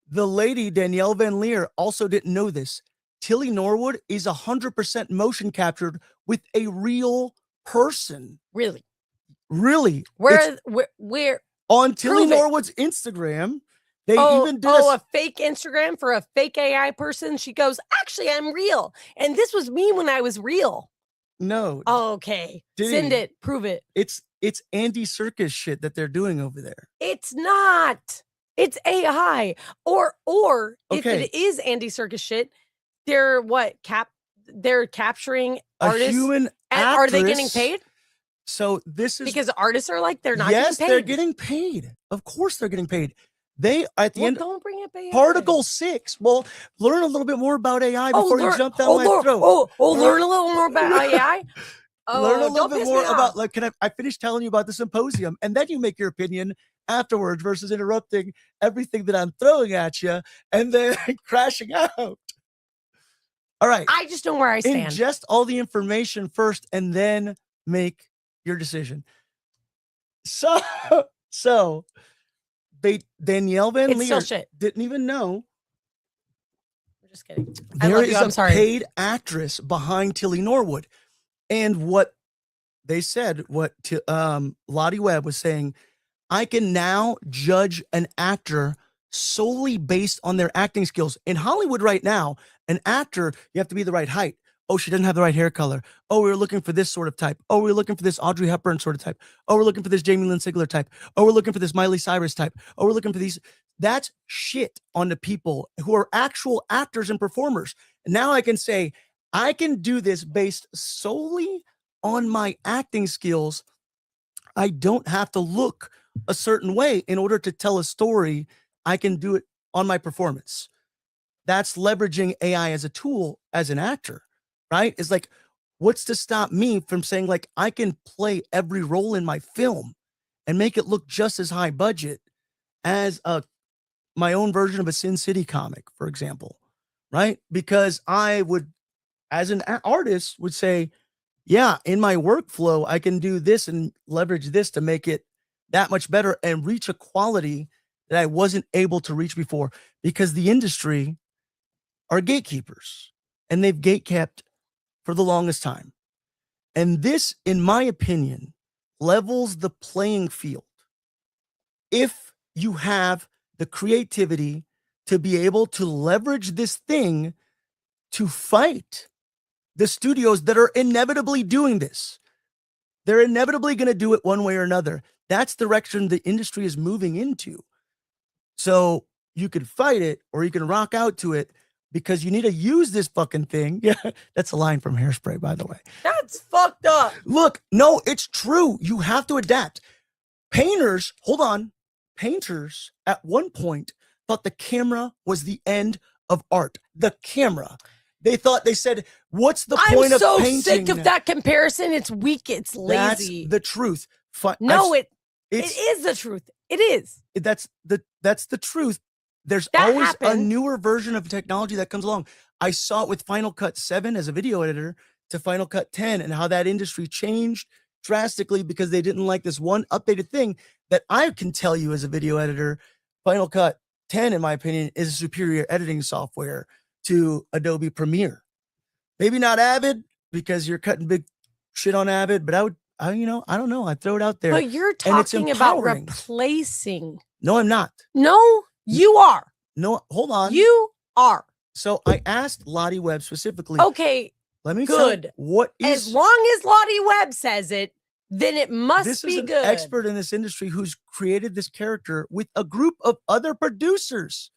The lady, Danielle Van Leer, also didn't know this. Tilly Norwood is 100% motion captured with a real person. Really? Really? Where on Tilly Prove it. Norwood's Instagram, they even did a fake Instagram for a fake AI person. She goes, actually, I'm real. And this was me when I was real. no. Okay. Diddy. Send it. Prove it. It's Andy Serkis shit that they're doing over there. It's not. It's AI. Or if Okay. it is Andy Serkis shit, they're they're capturing A artists. human And are they getting actress. paid? So this is Because artists are like, they're not yes, getting paid. they're getting paid. Of course, they're getting paid. They at the Well, end. don't bring it back. Particle 6. Well, learn a little bit more about AI before you jump down my learn, throat. learn a little more about AI. Learn a little don't bit piss more me off. about like. Can I finish telling you about the symposium, and then you make your opinion afterwards versus interrupting everything that I'm throwing at you and then crashing out. All right. I just know where I stand. Ingest all the information first, and then make your decision. So Danielle Van It's still Leer shit. didn't even know just kidding. I There love is you. I'm a sorry. paid actress behind Tilly Norwood. And what they said, Lottie Webb was saying, I can now judge an actor solely based on their acting skills. In Hollywood right now, an actor, you have to be the right height. Oh, she doesn't have the right hair color. Oh, we were looking for this sort of type. Oh, we were looking for this Audrey Hepburn sort of type. Oh, we're looking for this Jamie Lynn Sigler type. Oh, we're looking for this Miley Cyrus type. Oh, we're looking for these. That's shit on the people who are actual actors and performers. Now I can say, I can do this based solely on my acting skills. I don't have to look a certain way in order to tell a story. I can do it on my performance. That's leveraging AI as a tool as an actor, right? It's like, what's to stop me from saying, like, I can play every role in my film and make it look just as high budget as my own version of a Sin City comic, for example, right? Because I would, as an artist, would say, yeah, in my workflow, I can do this and leverage this to make it that much better and reach a quality that I wasn't able to reach before, because the industry are gatekeepers and they've gatekept for the longest time. And this, in my opinion, levels the playing field. If you have the creativity to be able to leverage this thing to fight the studios that are inevitably doing this. They're inevitably going to do it one way or another. That's the direction the industry is moving into. So you can fight it or you can rock out to it, because you need to use this fucking thing. Yeah, that's a line from Hairspray, by the way. That's fucked up. Look, no, it's true. You have to adapt. Painters, hold on. Painters at one point thought the camera was the end of art. The camera. They said, what's the point of painting? I'm so sick of that comparison. It's weak. It's lazy. That's the truth. No, it is the truth. It is. That's the truth. There's That always a happened. newer version of technology that comes along. I saw it with Final Cut 7 as a video editor to Final Cut 10, and how that industry changed drastically because they didn't like this one updated thing that I can tell you as a video editor. Final Cut 10, in my opinion, is a superior editing software to Adobe Premiere. Maybe not Avid, because you're cutting big shit on Avid, but I don't know. I throw it out there. But you're and it's talking about empowering. replacing. No, I'm not. No, you are. No, hold on. You are. So I asked Lottie Webb specifically. Okay, Let me good. tell what is. As long as Lottie Webb says it, then it must This be is an good. expert in this industry who's created this character with a group of other producers.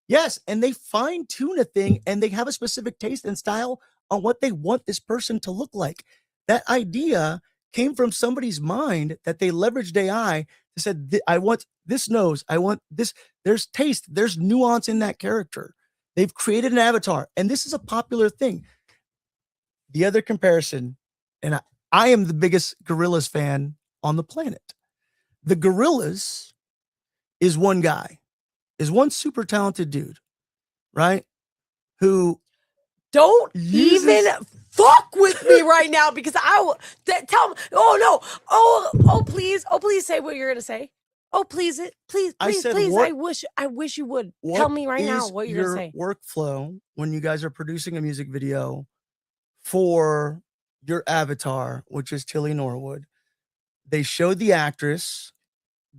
Yes, and they fine tune a thing and they have a specific taste and style on what they want this person to look like. That idea came from somebody's mind that they leveraged AI. They said, I want this nose. I want this. There's taste. There's nuance in that character. They've created an avatar. And this is a popular thing. The other comparison, and I am the biggest Gorillaz fan on the planet. The Gorillaz is one guy, is one super talented dude, right? Who Don't uses- even fuck with me right now, because I will tell me. Oh no. Oh please. Oh please say what you're gonna say. Oh please, please, I please, said, please. what- I wish you would what tell me right now is what you're your gonna say. workflow when you guys are producing a music video for your avatar, which is Tilly Norwood. They showed the actress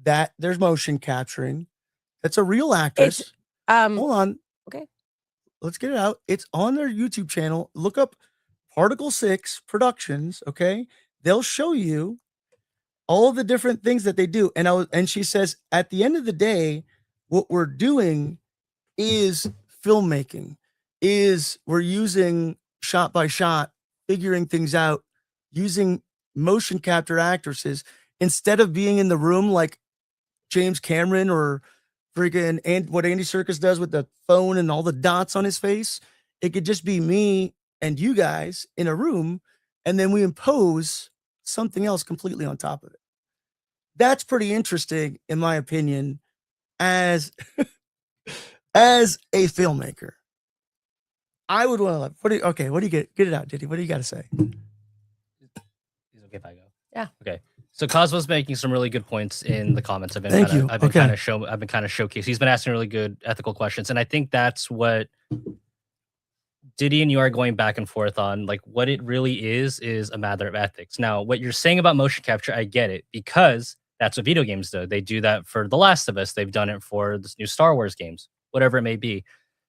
that there's motion capturing. That's a real actress. Hold on. Okay. Let's get it out. It's on their YouTube channel. Look up Particle 6 Productions, okay? They'll show you all the different things that they do. And she says, at the end of the day, what we're doing is filmmaking, is we're using shot by shot, figuring things out, using motion capture actresses instead of being in the room like James Cameron or freaking what Andy Serkis does with the phone and all the dots on his face. It could just be me and you guys in a room, and then we impose something else completely on top of it. That's pretty interesting, in my opinion, as a filmmaker. I would want to. What do you get it out, Diddy? What do you got to say? Is it okay if I go? Yeah. Okay. So Cosmo's making some really good points in the comments. I've been Thank kind you. of I've been Okay. kind of showcasing. He's been asking really good ethical questions, and I think that's what Diddy and you are going back and forth on like what it really is a matter of ethics. Now, what you're saying about motion capture, I get it, because that's what video games do. They do that for The Last of Us. They've done it for this new Star Wars games, whatever it may be.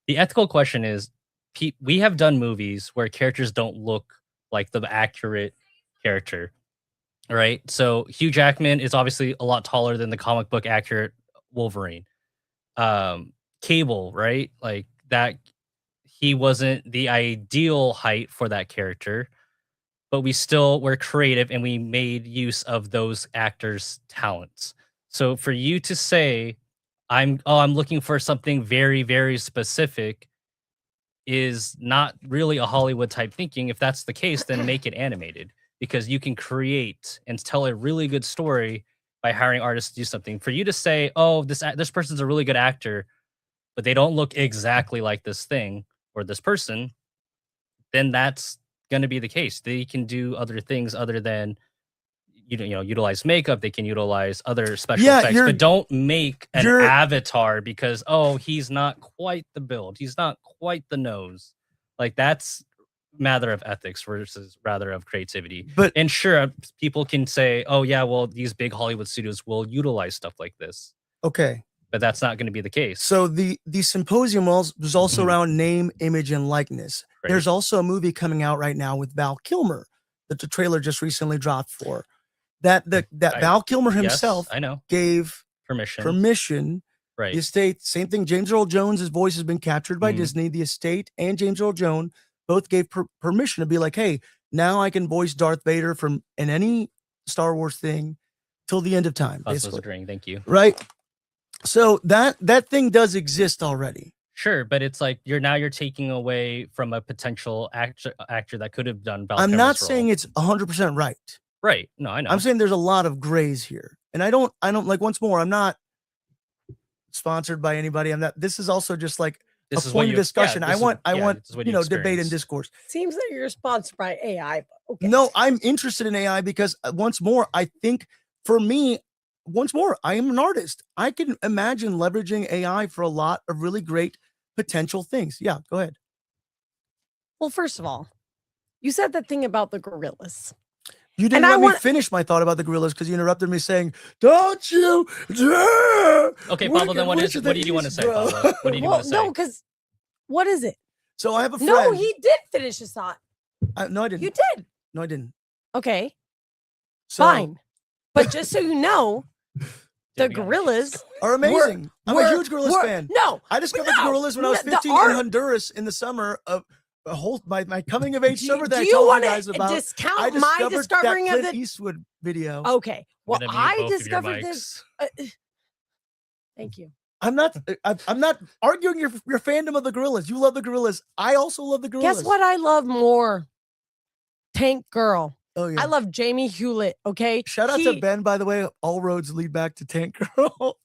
The ethical question is, we have done movies where characters don't look like the accurate character, right? So Hugh Jackman is obviously a lot taller than the comic book accurate Wolverine. Cable, right? Like that, he wasn't the ideal height for that character, but we still were creative and we made use of those actors' talents. So for you to say, I'm looking for something very, very specific is not really a Hollywood type thinking. If that's the case, then make it animated, because you can create and tell a really good story by hiring artists to do something. For you to say, oh, this person's a really good actor, but they don't look exactly like this thing or this person, then that's going to be the case. They can do other things other than utilize makeup. They can utilize other special effects, but don't make an avatar because he's not quite the build, he's not quite the nose. Like that's matter of ethics versus rather of creativity. But and sure, people can say, oh yeah, well these big Hollywood studios will utilize stuff like this. Okay. But that's not going to be the case. So the symposium was also around name, image, and likeness. Right. There's also a movie coming out right now with Val Kilmer that the trailer just recently dropped for. That Val Kilmer himself gave permission. Right. The estate, same thing. James Earl Jones' voice has been captured by Disney. The estate and James Earl Jones both gave permission to be like, hey, now I can voice Darth Vader in any Star Wars thing till the end of time. Was agreeing. Thank you. Right. So that thing does exist already. Sure, but it's like you're taking away from a potential actor that could have done Val I'm Kilmer's not role. saying it's 100% right. Right. No, I know. I'm saying there's a lot of grays here. And I don't like, once more, I'm not sponsored by anybody. This is also just like a point of discussion. I want debate and discourse. Seems like you're sponsored by AI. But okay. No, I'm interested in AI because once more, I think for me, once more, I am an artist. I can imagine leveraging AI for a lot of really great potential things. Yeah, go ahead. Well, first of all, you said that thing about the gorillas. You didn't let me finish my thought about the gorillas because you interrupted me saying, don't you dare. Okay, Pablo, then what do you want to say, Pablo? What do you want to say? No, because what is it? So I have a friend. No, he did finish his thought. No, I didn't. You did. No, I didn't. Okay. So, fine. But just so you know, the gorillas are amazing. I'm a huge gorillas fan. No. I discovered the gorillas when I was 15 in Honduras in the summer of a whole my coming of age summer that I told you guys about. Discount my discovering that of Clint the Eastwood video. Okay. Well, I discovered this. Thank you. I'm not arguing your fandom of the gorillas. You love the gorillas. I also love the gorillas. Guess what I love more? Tank Girl. Oh yeah. I love Jamie Hewlett. Okay. Shout out to Ben, by the way. All roads lead back to Tank Girl.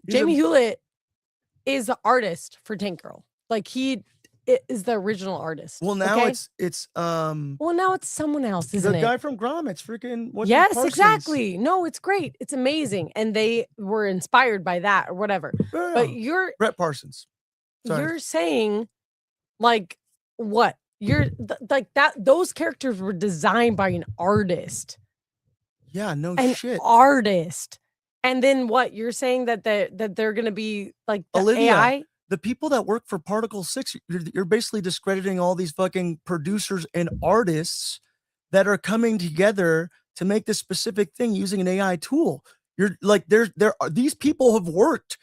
Jamie Hewlett is the artist for Tank Girl. Like he is the original artist. Well, now it's well, now it's someone else, isn't it? The guy from Grom. It's freaking Yes, exactly. No, it's great. It's amazing. And they were inspired by that or whatever. Yeah. But you're Brett Parsons. Sorry. You're saying like what? You're like that those characters were designed by an artist. Yeah, no shit. Artist. And then what? You're saying that they're going to be like the Olivia, AI? The people that work for Particle 6, you're basically discrediting all these fucking producers and artists that are coming together to make this specific thing using an AI tool. You're like, these people have worked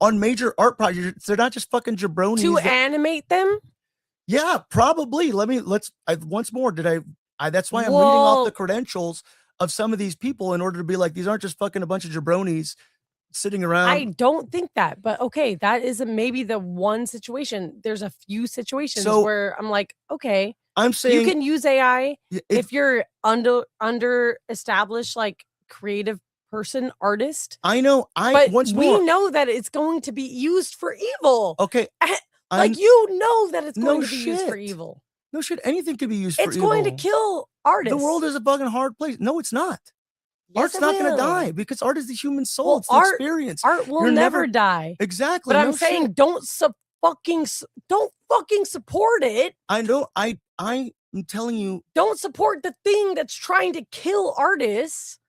on major art projects. They're not just fucking jabronis. To animate them? Yeah, probably. Once more, that's why I'm reading off the credentials of some of these people in order to be like, these aren't just fucking a bunch of jabronis sitting around. I don't think that, but okay, that is maybe the one situation. There's a few situations where I'm like, okay, I'm saying you can use AI if you're under established like creative person artist. I know. We know that it's going to be used for evil. Okay. Like you know that it's going to be used for evil. No shit. Anything could be used for evil. It's going to kill artists. The world is a fucking hard place. No, it's not. Yes, Art's not going to die because art is the human soul. Well, it's the experience. Art will never die. Exactly. But I'm saying don't don't fucking support it. I know. I'm telling you. Don't support the thing that's trying to kill artists.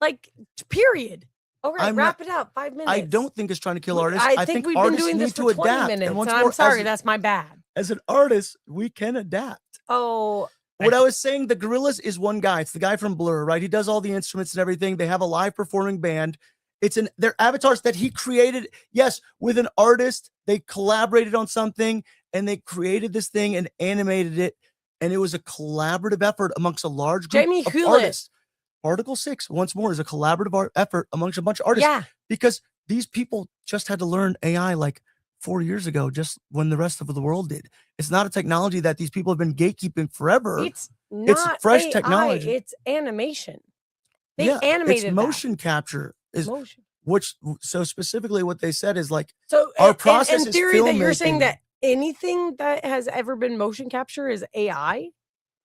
Like, period. All right, wrap it up. 5 minutes. I don't think it's trying to kill artists. I think we've been doing this for 20 minutes. And I'm sorry, that's my bad. As an artist, we can adapt. Oh. What I was saying, the Gorillaz is one guy. It's the guy from Blur, right? He does all the instruments and everything. They have a live performing band. They're avatars that he created. Yes, with an artist, they collaborated on something and they created this thing and animated it. And it was a collaborative effort amongst a large group Jamie of Hewlett. artists. Article 6, once more, is a collaborative effort amongst a bunch of artists. Yeah. Because these people just had to learn AI like 4 years ago, just when the rest of the world did. It's not a technology that these people have been gatekeeping forever. It's not fresh AI, technology. It's animation. They animated it's motion capture. Is motion. So specifically what they said is like, so our process in is theory that you're filmmaking. saying that anything that has ever been motion capture is AI.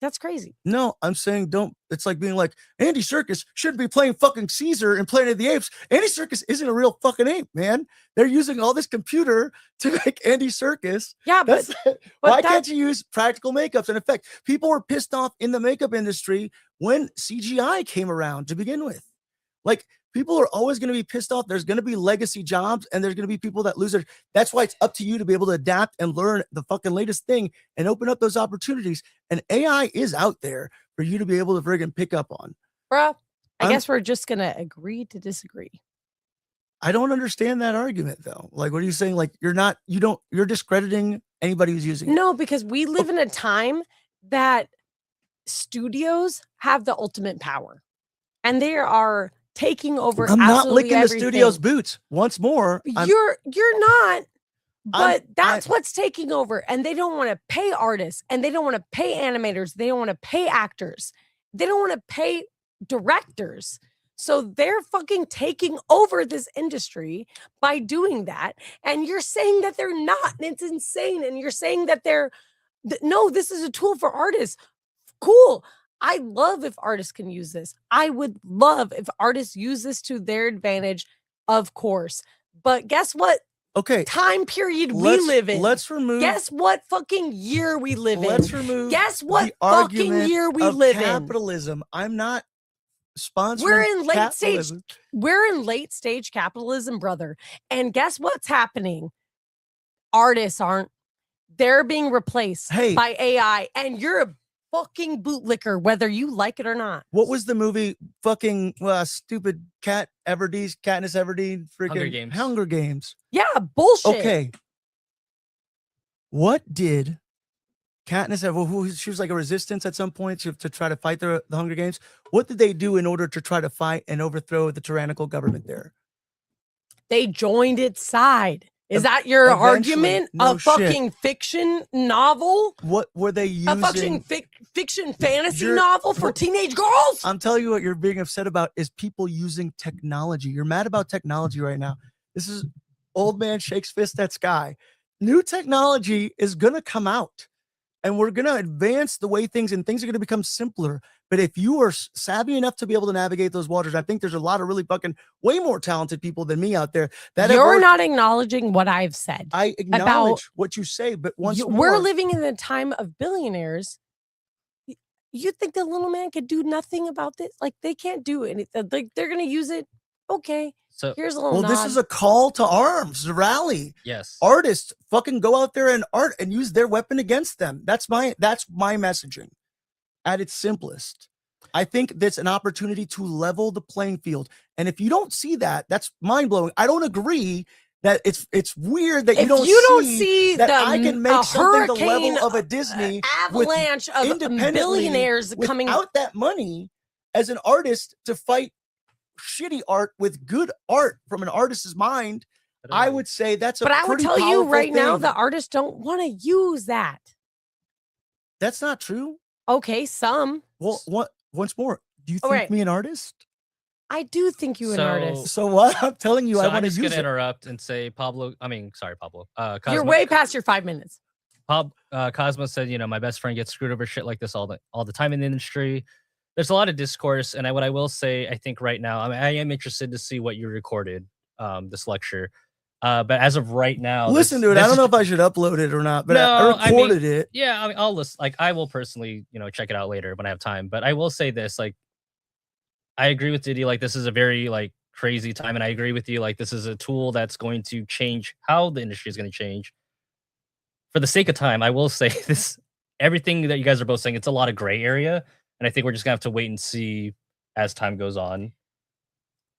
That's crazy. No, I'm saying it's like being like, Andy Serkis shouldn't be playing fucking Caesar in Planet of the Apes. Andy Serkis isn't a real fucking ape, man. They're using all this computer to make Andy Serkis. Yeah, but why can't you use practical makeups and effect? People were pissed off in the makeup industry when CGI came around to begin with. Like, people are always going to be pissed off. There's going to be legacy jobs and there's going to be people that lose their. That's why it's up to you to be able to adapt and learn the fucking latest thing and open up those opportunities. And AI is out there for you to be able to friggin' pick up on. Bruh, I guess we're just going to agree to disagree. I don't understand that argument though. Like, what are you saying? Like, you're discrediting anybody who's using it. No, because we live in a time that studios have the ultimate power and they are taking over. I'm not licking everything. the studio's boots. Once more, you're not, but that's what's taking over. And they don't want to pay artists, and they don't want to pay animators. They don't want to pay actors. They don't want to pay directors. So they're fucking taking over this industry by doing that. And you're saying that they're not, and it's insane. And you're saying that no, this is a tool for artists. Cool. I love if artists can use this. I would love if artists use this to their advantage, of course. But guess what? Okay. Time period we live in. Let's remove. Guess what fucking year we live in. Let's remove. Guess what the fucking argument year we of live in. capitalism. I'm not sponsoring. We're in late stage. capitalism. We're in late stage capitalism, brother. And guess what's happening? Artists aren't. They're being replaced by AI, and you're a fucking bootlicker, whether you like it or not. What was the movie? Fucking stupid Katniss Everdeen. Freaking Hunger Games. Yeah, bullshit. Okay. What did Katniss have? She was like a resistance at some point to try to fight the Hunger Games. What did they do in order to try to fight and overthrow the tyrannical government there? They joined its side. Is that your argument? No fucking fiction novel? What were they using? A fucking fiction fantasy novel for teenage girls? I'm telling you what you're being upset about is people using technology. You're mad about technology right now. This is old man shakes fist at sky. New technology is going to come out and we're going to advance the way things are going to become simpler. But if you are savvy enough to be able to navigate those waters, I think there's a lot of really fucking way more talented people than me out there. You're not acknowledging what I've said. I acknowledge what you say, but we're living in the time of billionaires. You think the little man could do nothing about this? Like, they can't do anything. Like, they're going to use it. Okay. So here's a little nod. This is a call to arms, a rally. Yes. Artists fucking go out there and art and use their weapon against them. That's my messaging at its simplest. I think that's an opportunity to level the playing field. And if you don't see that, that's mind blowing. I don't agree that it's weird that you don't see that I can make something the level of a Disney avalanche of billionaires coming out that money as an artist to fight shitty art with good art from an artist's mind. I would say that's But I would tell you right now, the artists don't want to use that. That's not true. Okay, some. Well, once more, do you think me an artist? I do think you an artist. So what? I'm telling you, I want to use it. I'm just going to interrupt and say, Pablo. Cosmo, you're way past your 5 minutes. Cosmo said, my best friend gets screwed over shit like this all the time in the industry. There's a lot of discourse, and what I will say, I think right now, I am interested to see what you recorded, this lecture. But as of right now, Listen to it. I don't know if I should upload it or not, but No, I recorded it. Yeah, I mean, I'll list, like, I will personally, check it out later when I have time. But I will say this, like, I agree with Diddy. Like, this is a very like crazy time, and I agree with you. Like, this is a tool that's going to change how the industry is going to change. For the sake of time, I will say this: everything that you guys are both saying, it's a lot of gray area, and I think we're just gonna have to wait and see as time goes on.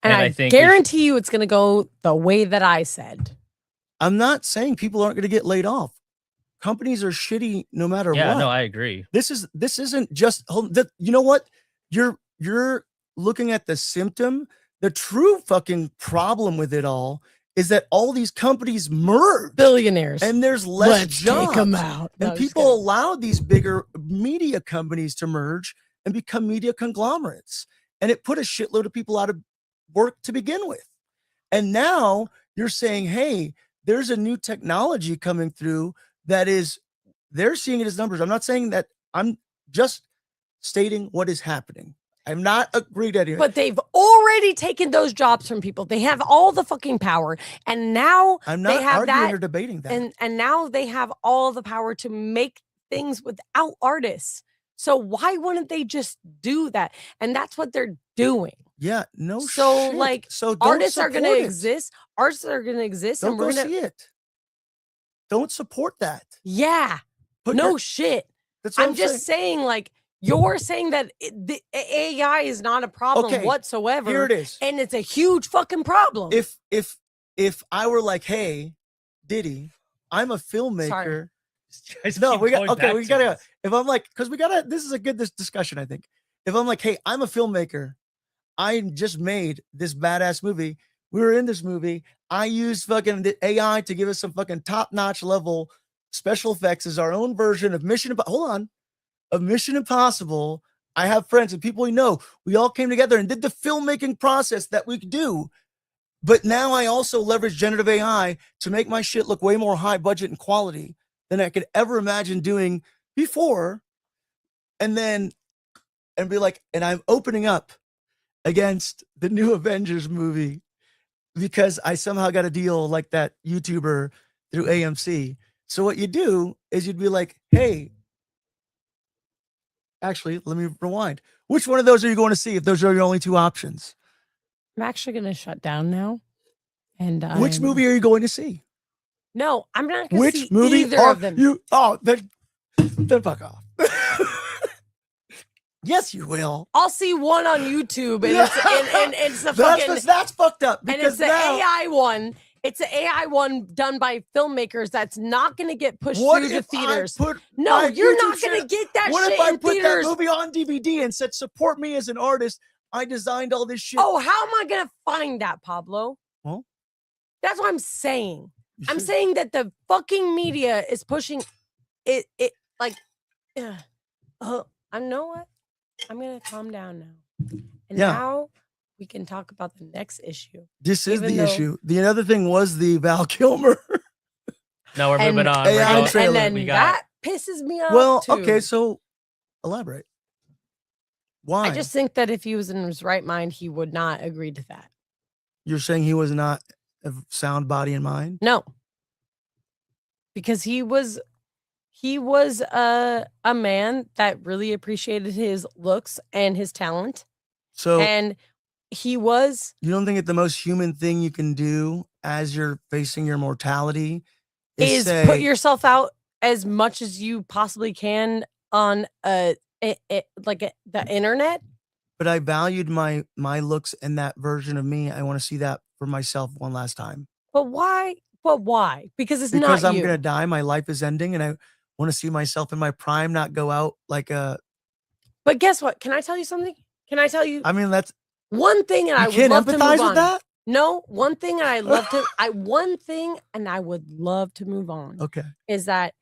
And I think guarantee you it's going to go the way that I said. I'm not saying people aren't going to get laid off. Companies are shitty no matter yeah, what. no, I agree. This isn't just you know what? You're looking at the symptom. The true fucking problem with it all is that all these companies merge. Billionaires. And there's less Let's jobs. take them out. And people allow these bigger media companies to merge and become media conglomerates. And it put a shitload of people out of work to begin with. And now you're saying, hey, there's a new technology coming through that is, they're seeing it as numbers. I'm not saying that, I'm just stating what is happening. I'm not agreed at it. But they've already taken those jobs from people. They have all the fucking power. And now I'm they not have arguing that, or debating that. and now they have all the power to make things without artists. So why wouldn't they just do that? And that's what they're doing. Yeah, no So shit. like So don't artists are going to support it. exist. Artists are going to exist. Don't And we're go going see to, it. Don't support that. yeah, Put no your- shit. That's what I'm just saying, like, you're saying that the AI is not a problem Okay, whatsoever. Here it is. And it's a huge fucking problem. If I were like, hey, Diddy, I'm a filmmaker. Guys No, keep we got going okay. back We to gotta. this. If I'm like, because we gotta. This is a good discussion. I think. If I'm like, hey, I'm a filmmaker. I just made this badass movie. We were in this movie. I used fucking the AI to give us some fucking top notch level special effects as our own version of of Mission Impossible. I have friends and people we know. We all came together and did the filmmaking process that we could do. But now I also leverage generative AI to make my shit look way more high budget and quality than I could ever imagine doing before. And be like, and I'm opening up against the new Avengers movie because I somehow got a deal like that YouTuber through AMC. So what you do is you'd be like, hey, actually, let me rewind. Which one of those are you going to see if those are your only two options? I'm actually going to shut down now. And Which movie are you going to see? No, I'm not going to see Which movie either are of them. you? Oh, then fuck off. Yes, you will. I'll see one on YouTube, and it's the fucking that's fucked up. and Because it's the now, AI one. It's an AI one done by filmmakers that's not going to get pushed what through the if theaters. I put No, my you're YouTube not going channel- to get that What shit if I in put theaters. that movie on DVD and said, support me as an artist? I designed all this shit. Oh, how am I going to find that, Pablo? Well, That's what I'm saying. you I'm should. saying that the fucking media is pushing it like, I know what? I'm going to calm down now. And Yeah. now we can talk about the next issue. This is even the though- issue. The other thing was the Val Kilmer. No, we're moving on. AI We're going, trailer. And then we got that pisses me off. Well, too. okay, so elaborate. Why? I just think that if he was in his right mind, he would not agree to that. You're saying he was not of sound body and mind? No. Because he was a man that really appreciated his looks and his talent. So And he was you don't think that the most human thing you can do as you're facing your mortality is say, put yourself out as much as you possibly can on the internet? but I valued my looks and that version of me. I want to see that for myself one last time. But why? But why? Because it's Because not I'm you. gonna die. My life is ending, and I want to see myself in my prime, not go out like a. But guess what? Can I tell you something? Can I tell you I mean, that's one thing? And you I would can't love to empathize move on. with that. No, one thing and I love to one thing and I would love to move on Okay. is that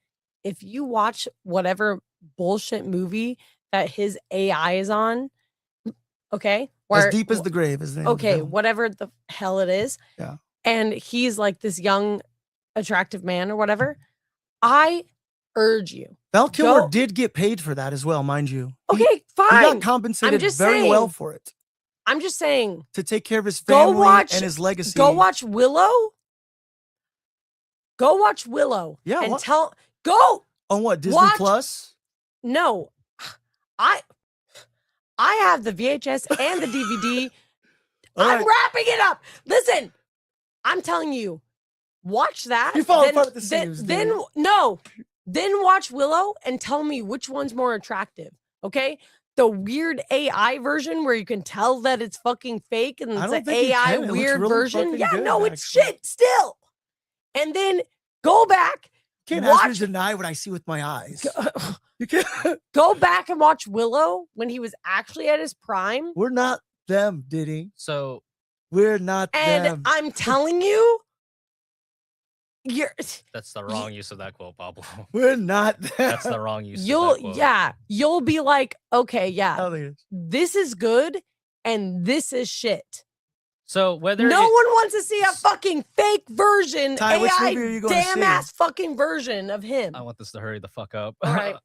if you watch whatever bullshit movie that his AI is on, okay? As deep as the grave is the name of the okay, film. whatever the hell it is. Yeah. And he's like this young, attractive man or whatever. I urge you. Val Kilmer Go- did get paid for that as well, mind you. Okay, He fine. got compensated just very well saying. for it I'm just saying, to take care of his Go family watch- and his legacy. go watch Willow Go watch Willow. Yeah, and what? go. On what, Disney Watch- Plus? No, I have the VHS and the DVD. All I'm right. wrapping it up. Listen, I'm telling you, watch that. You're falling then, apart at the then, seams, then dude. no, then watch Willow and tell me which one's more attractive. Okay, the weird AI version where you can tell that it's fucking fake and I it's don't an think you AI can. It looks weird really version. fucking Yeah, good, no, it's actually. shit still. And then go back. Can't ask me Watch to deny what I see with my eyes. You can't. go back and watch Willow when he was actually at his prime. We're not them, Diddy. So We're not And them. I'm telling you, you're that's the wrong use of that quote, Pablo. We're not them. That's the wrong use. of that quote. you'll be like, okay, I yeah, don't think it is. this is good and this is shit. So whether No one wants to see a fucking fake version, Ty, which AI movie are you going to damn see? ass fucking version of him. I want this to hurry the fuck up. All right.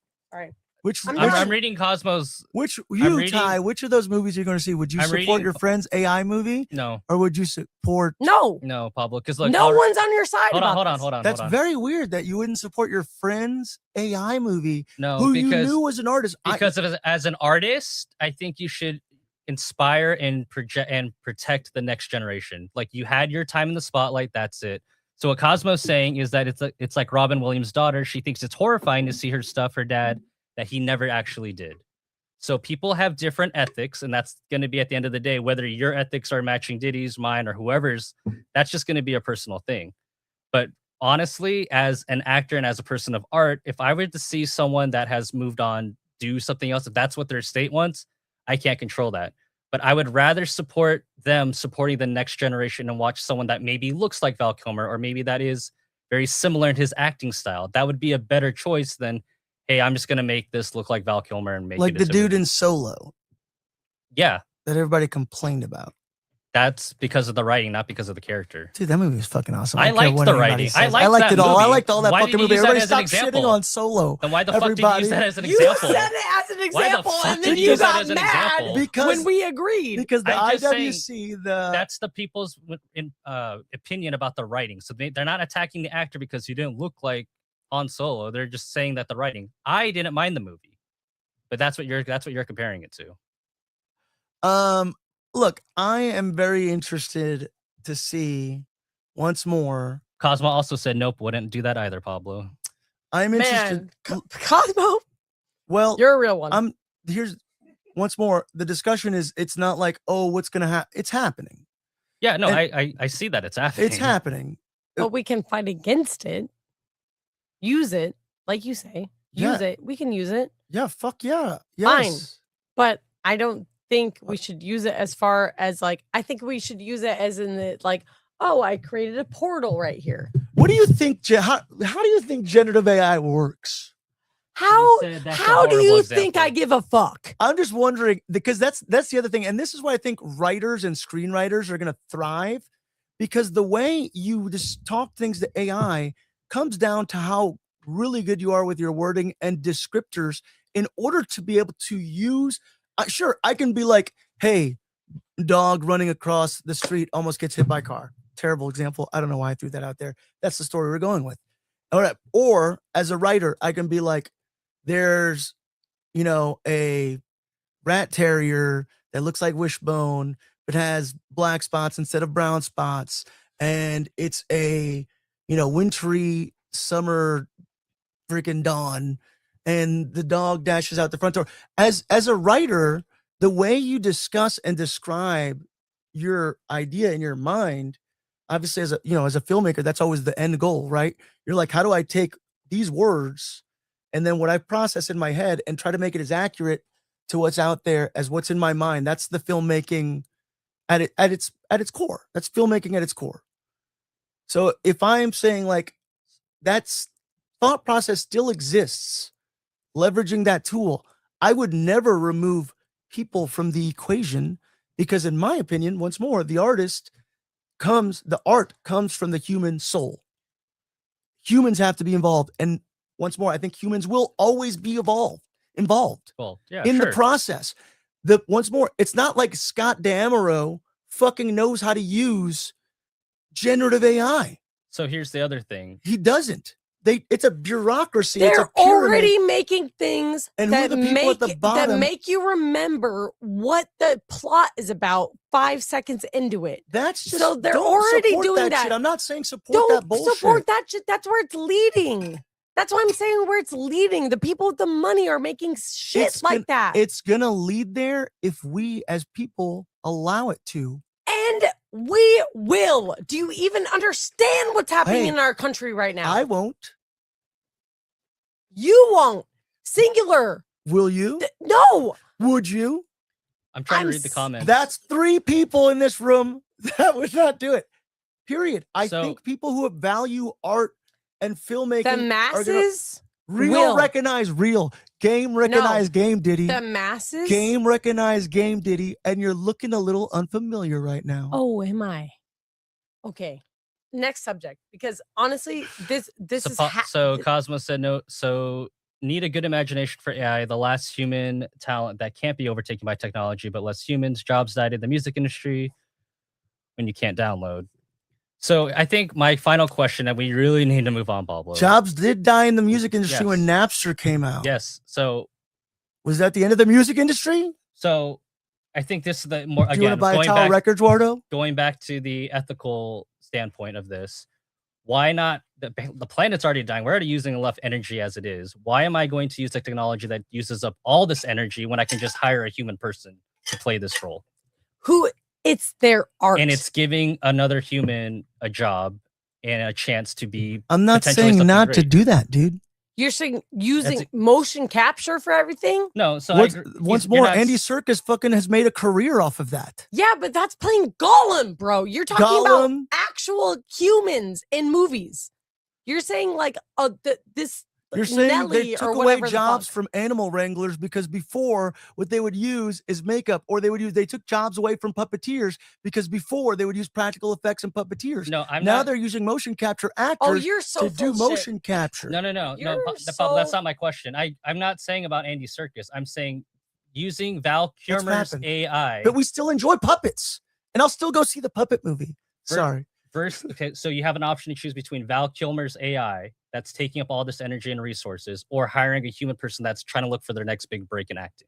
Which I'm which, done. I'm reading Cosmos. which I'm you, reading- Ty, which of those movies are you going to see? Would you I'm support reading- your friend's AI movie No, or would you support? No, no, Pablo. Because look, no one's on your side. hold about on, this. hold on. That's very weird that you wouldn't support your friend's AI movie No, who you because knew was an artist. because as an artist, I think you should inspire and project and protect the next generation. Like you had your time in the spotlight, that's it. So what Cosmo's saying is that it's like Robin Williams' daughter. She thinks it's horrifying to see her stuff her dad that he never actually did. So people have different ethics, and that's going to be at the end of the day, whether your ethics are matching Diddy's, mine, or whoever's, that's just going to be a personal thing. But honestly, as an actor and as a person of art, if I were to see someone that has moved on do something else, if that's what their estate wants, I can't control that. But I would rather support them supporting the next generation and watch someone that maybe looks like Val Kilmer, or maybe that is very similar in his acting style. That would be a better choice than, hey, I'm just going to make this look like Val Kilmer and make like it the into a dude movie. in Solo Yeah, that everybody complained about. that's because of the writing, not because of the character. Dude, that movie was fucking awesome. I don't care liked what the anybody writing. says. I liked liked that it all. I movie. liked all that Why fucking did you movie. use that Everybody as an stop shitting example? on Solo. Then why the fuck did you Everybody- use that as an You example? said it as an Why the example, fuck and did then you you use that got as an mad example? Because when we agreed. because the I'm just IWC, the That's the people's opinion about the writing. So they're not attacking the actor because you didn't look like Han Solo. They're just saying that the writing. I didn't mind the movie, but that's what you're comparing it to. look, I am very interested to see once more. Cosmo also said nope, wouldn't do that either, Pablo. I'm interested. Man, Cosmo, Well, you're a real one. here's once more. The discussion is it's not like, oh, what's gonna happen? It's happening. Yeah, no, And- I see that it's happening. It's happening. But we can fight against it. Use it, like you say. Use it. We can use it. Yeah, fuck yeah. Fine. Yes. But I don't think we should use it as far as like, I think we should use it as in the like, oh, I created a portal right here. What do you think? How do you think generative AI works? How said that's a how do you horrible think I example. give a fuck? I'm just wondering because that's the other thing, and this is why I think writers and screenwriters are going to thrive, because the way you just talk things to AI comes down to how really good you are with your wording and descriptors in order to be able to use. Sure, I can be like, "Hey, dog running across the street almost gets hit by a car." Terrible example. I don't know why I threw that out there. That's the story we're going with. All right. Or as a writer, I can be like, there's, a rat terrier that looks like Wishbone, but has black spots instead of brown spots. And it's a, wintry summer freaking dawn. And the dog dashes out the front door. As a writer, the way you discuss and describe your idea in your mind, obviously as a filmmaker, that's always the end goal, right? You're like, how do I take these words and then what I process in my head and try to make it as accurate to what's out there as what's in my mind? That's the filmmaking at its core. That's filmmaking at its core. So if I'm saying like that's thought process still exists, leveraging that tool, I would never remove people from the equation, because in my opinion, once more, the art comes from the human soul. Humans have to be involved. And once more, I think humans will always be involved Well, yeah, in sure. the process. Once more, it's not like Scott D'Amaro fucking knows how to use generative AI. So here's the other thing. He doesn't. It's a bureaucracy. They're it's a pyramid. already making things And who are that the people at the that bottom? make you remember what the plot is about 5 seconds into it. That's just So they're don't already support doing that. shit. I'm not saying support Don't that bullshit. support that shit. That's where it's leading. That's why I'm saying where it's leading. The people with the money are making shit It's like that. It's gonna lead there if we as people allow it to. And we will. Do you even understand what's happening Hey, in our country right now? I won't. You won't. Singular. Will you? No. Would you? I'm trying I'm to read the comments. That's 3 people in this room that would not do it. Period. I So- think people who value art and filmmaking The are gonna masses. real will. recognize real. Game recognize game, Diddy. The masses. Game recognize game, Diddy. And you're looking a little unfamiliar right now. Oh, am I? Okay. Next subject, because honestly, this is So Cosmo said no. So need a good imagination for AI, the last human talent that can't be overtaken by technology, but less humans. Jobs died in the music industry when you can't download. So I think my final question, and we really need to move on, Pablo. Jobs did die in the music industry when Yes. Napster came out. Yes. So Was that the end of the music industry? I think this is the more Do you want again to buy a going Tower back, Records, Wardo? going back to the ethical standpoint of this. Why not? The planet's already dying. We're already using enough energy as it is. Why am I going to use a technology that uses up all this energy when I can just hire a human person to play this role? who it's their art. And it's giving another human a job and a chance to be. I'm not potentially saying something not to great. do that, dude. You're saying using That's motion capture for everything? No, so Once you're more, not- Andy Serkis fucking has made a career off of that. Yeah, but that's playing Gollum, bro. You're talking Gollum. about actual humans in movies. You're saying like this You're saying Nelly they or took away whatever the jobs fuck. from animal wranglers because before what they would use is makeup, or they took jobs away from puppeteers because before they would use practical effects and puppeteers. No, I'm now not. they're using motion capture Oh, actors you're so to do full shit. motion capture. No. You're Pablo, that's so- not my question. I'm not saying about Andy Serkis. I'm saying using Val Kilmer's happened. AI. But we still enjoy puppets, and I'll still go see the puppet movie. Ver- Sorry. Okay, so you have an option to choose between Val Kilmer's AI that's taking up all this energy and resources, or hiring a human person that's trying to look for their next big break in acting.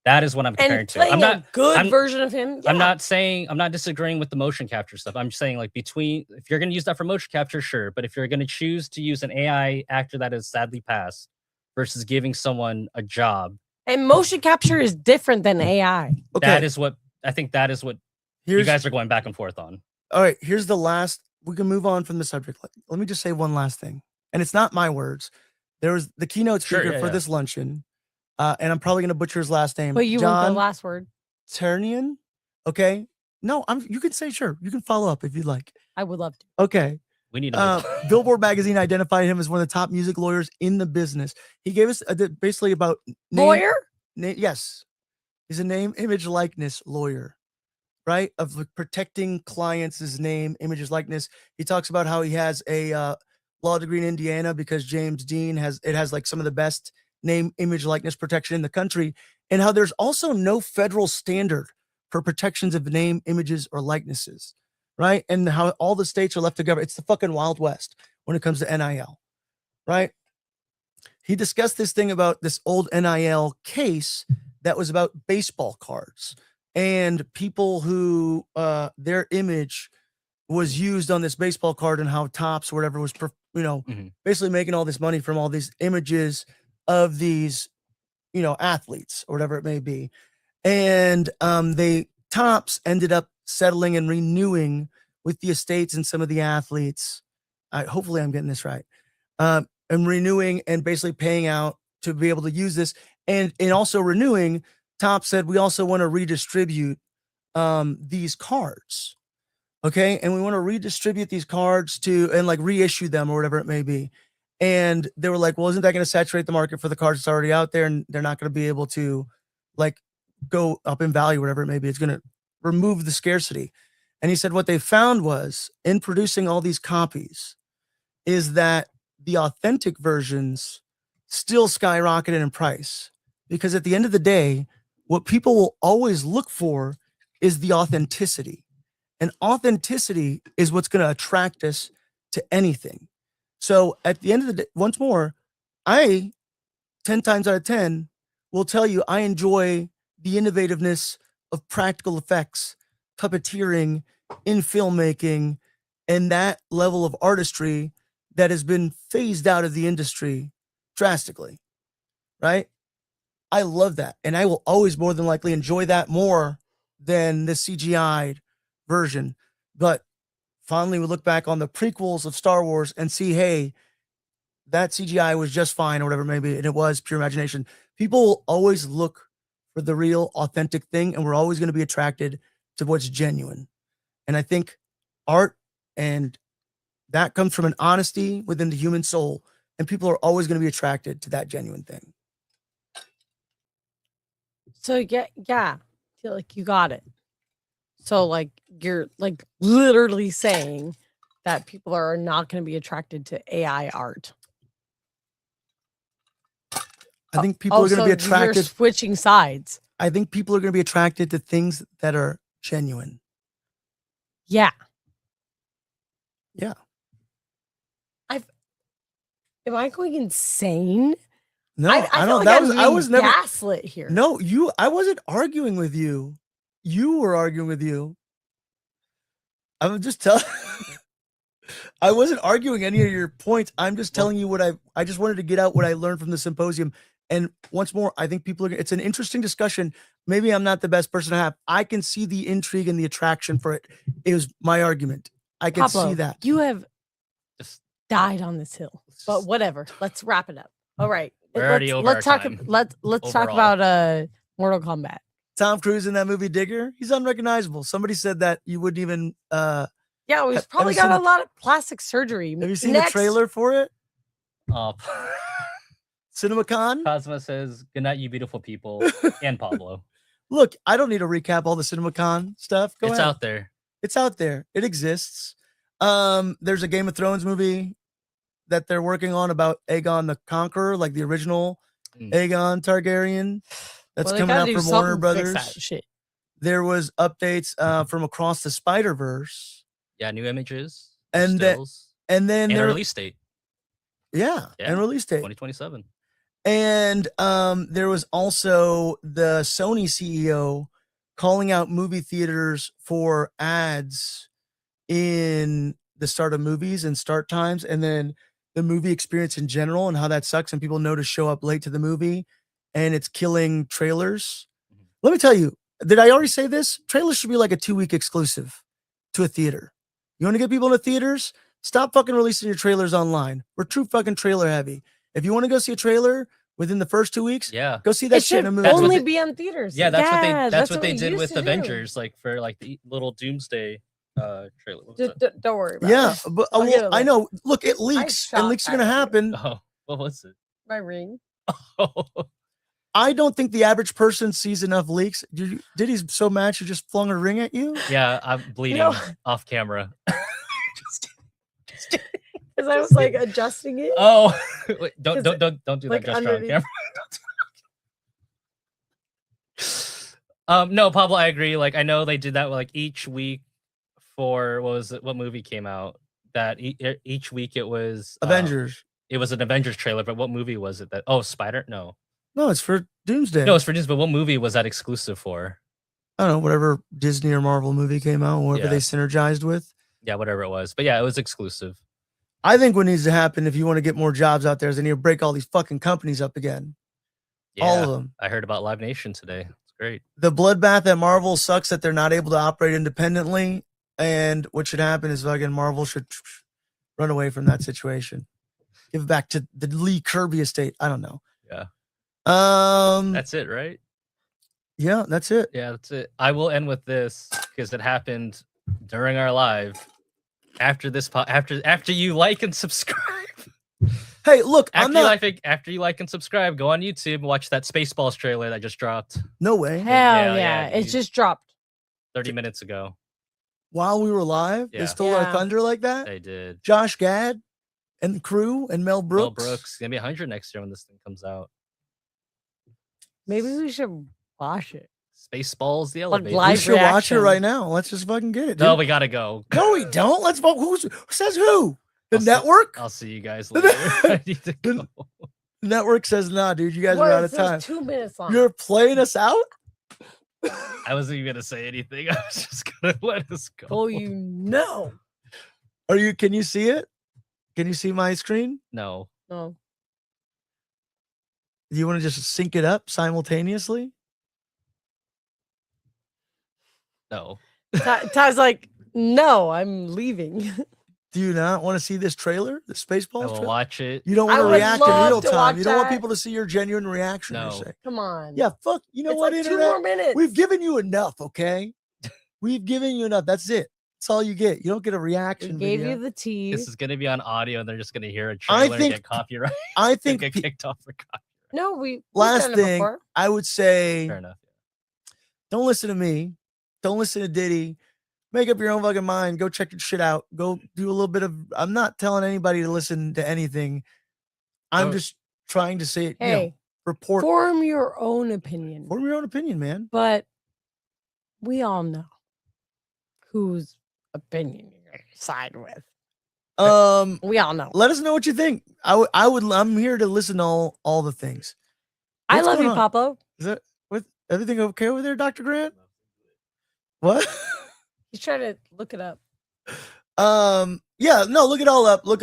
That is what I'm comparing And to. playing I'm not. a good I'm- version of him. I'm yeah. not disagreeing with the motion capture stuff. I'm saying like between if you're going to use that for motion capture, sure, but if you're going to choose to use an AI actor that has sadly passed versus giving someone a job, And motion capture is different than AI. Okay. that is what I think. That is what you guys are going back and forth on. All right, here's the last. We can move on from the subject. Let me just say one last thing, and it's not my words. There was the keynote Sure, speaker yeah, for yeah. this luncheon, and I'm probably going to butcher his last name. But you want John the last word. Ternian. Okay, no, you can say sure. You can follow up if you'd like. I would love to. Okay. We need to. Billboard magazine identified him as one of the top music lawyers in the business. He gave us basically about Lawyer? Yes, he's a name, image, likeness lawyer, right? Of like protecting clients' name, images, likeness. He talks about how he has a law degree in Indiana because James Dean has like some of the best name, image, likeness protection in the country, and how there's also no federal standard for protections of name, images, or likenesses, right? And how all the states are left to govern. It's the fucking Wild West when it comes to NIL, right? He discussed this thing about this old NIL case that was about baseball cards and people who their image was used on this baseball card, and how Topps or whatever was, Mhm. basically making all this money from all these images of these, athletes or whatever it may be. And Topps ended up settling and renewing with the estates and some of the athletes. Hopefully I'm getting this right. And renewing and basically paying out to be able to use this, and also renewing. Top said we also want to redistribute these cards, okay, and we want to redistribute these cards and like reissue them or whatever it may be. And they were like, well, isn't that going to saturate the market for the cards that's already out there, and they're not going to be able to like go up in value, whatever it may be. It's going to remove the scarcity. And he said what they found was in producing all these copies is that the authentic versions still skyrocketed in price, because at the end of the day, what people will always look for is the authenticity, and authenticity is what's going to attract us to anything. So at the end of the day, once more, I 10 times out of 10 will tell you I enjoy the innovativeness of practical effects, puppeteering in filmmaking, and that level of artistry that has been phased out of the industry drastically, right? I love that. And I will always more than likely enjoy that more than the CGI version. But finally, we look back on the prequels of Star Wars and see, hey, that CGI was just fine or whatever, maybe, and it was pure imagination. People will always look for the real, authentic thing, and we're always going to be attracted to what's genuine. And I think art and that comes from an honesty within the human soul, and people are always going to be attracted to that genuine thing. So yeah, feel like you got it. So like you're like literally saying that people are not going to be attracted to AI art. I think people are going to be You're attracted. switching sides. I think people are going to be attracted to things that are genuine. Yeah. Yeah. Am I going insane? No, I don't. feel like That I'm was I being was never. gaslit here. No, I wasn't arguing with you. You were arguing with you. I'm just telling. I wasn't arguing any of your points. I'm just telling you what I just wanted to get out what I learned from the symposium. And once more, I think people are. It's an interesting discussion. Maybe I'm not the best person to have. I can see the intrigue and the attraction for it. It was my argument. I can Pablo, see that. you have Just- died on this hill. But whatever. Let's wrap it up. All right. We're already over let's our talk time. let's talk Overall. about Mortal Kombat. Tom Cruise in that movie Digger. He's unrecognizable. Somebody said that you wouldn't even. Yeah, we've Have probably you seen got a the- lot of plastic surgery. Have you seen Next. the trailer for it? Oh, CinemaCon. Cosmo says, "Good night, you beautiful people," and Pablo. Look, I don't need to recap all the CinemaCon stuff. Go It's ahead. out there. It's out there. It exists. There's a Game of Thrones movie that they're working on about Aegon the Conqueror, like the original Aegon Targaryen. That's Well, they coming gotta out do from something Warner to fix Brothers. that shit. There was updates from Across the Spider-Verse. Yeah, new images, And that- stills, And then and a there, release date, yeah, Yeah. and release date. 2027. And there was also the Sony CEO calling out movie theaters for ads in the start of movies and start times, and then the movie experience in general and how that sucks. And people know to show up late to the movie and it's killing trailers. Mhm. Let me tell you, did I already say this? Trailers should be like a 2-week exclusive to a theater. You want to get people into theaters? Stop fucking releasing your trailers online. We're true fucking trailer heavy. If you want to go see a trailer within the first 2 weeks, Yeah, go see that It shit in should a movie. That's what only they- be on theaters. yeah. That's Yeah, what they we did used with to do. Avengers, like for like the little Doomsday trailer. What was Don't worry about Yeah, it. but I'll get it I later. know. Look, it leaks, shot and leaks are gonna that. happen. that? Oh, what was it? My ring. Oh, I don't think the average person sees enough leaks. Did he so mad she just flung a ring at you? yeah, I'm bleeding know- off camera. Because I was like adjusting it. Oh, wait, don't 'Cause do like that gesture on underneath- camera. No, Pablo, I agree. Like, I know they did that like each week for what movie came out? That each week it was Avengers. It was an Avengers trailer, but what movie was it? That Spider? No, No, it's for Doomsday. no, it's for Disney. But what movie was that exclusive for? I don't know, whatever Disney or Marvel movie came out, whatever Yeah. they synergized with. Yeah, whatever it was. But yeah, it was exclusive. I think what needs to happen if you want to get more jobs out there is they need to break all these fucking companies up again. Yeah, All of them. I heard about Live Nation today. It's great. The bloodbath at Marvel sucks that they're not able to operate independently. And what should happen is fucking Marvel should run away from that situation. Give it back to the Lee Kirby estate. I don't know. Yeah. That's That's it, right? yeah, that's it. Yeah, that's it. I will end with this because it happened during our live. After this, after you like and subscribe. Hey, look, I'm not. After you like and subscribe, go on YouTube and watch that Spaceballs trailer that just dropped No way. Hell Yeah, yeah. It you- just dropped. 30 minutes ago. While we were live, they Yeah. stole our Yeah. thunder like that. They did. Josh Gad and the crew and Mel Brooks. Mel Brooks gonna be 100 next year when this thing comes out. Maybe we should watch it. Spaceballs, the Like elevator. We live should watch it reaction. right now. Let's just fucking get it. No, dude. we gotta go. No, we don't. Let's vote. Who says who? The I'll see- network? I'll see you guys later. I need to The- go. The network says, nah, dude, you guys What are out is of this time. 2 minutes long. You're playing us out? I wasn't even gonna say anything. I was just gonna let us go. Oh, you know. Can you see it? Can you see my screen? No. No. Do you want to just sync it up simultaneously? No. Ty's like, no, I'm leaving. Do you not want to see this trailer? The I Spaceballs will trailer? watch it. You don't I want to would react in love real to time. watch You don't want that. people to see your genuine reaction. No. per se. Come on. Yeah, fuck. You know It's what, like 2 internet? more minutes. We've given you enough, okay? We've given you enough. That's it. That's all you get. You don't get a We reaction gave video. you the tea. This is gonna be on audio, and they're just gonna hear a I trailer and think- get copyright. I They'll think get kicked off for copyright. No, we've last done it thing before. I would say, Fair enough. don't listen to me. Don't listen to Diddy. Make up your own fucking mind. Go check your shit out. Go do a little bit of. I'm not telling anybody to listen to anything. I'm Oh. just trying to say it. Hey, Report. form your own opinion. Form your own opinion, man. But we all know whose opinion you're going to side with. We all know. Let us know what you think. I'm here to listen to all the things. I What's love going you, on? Pablo. Is that with everything okay over there, Dr. Grant? What? He's trying to look it up. Yeah, no, look it all up. Look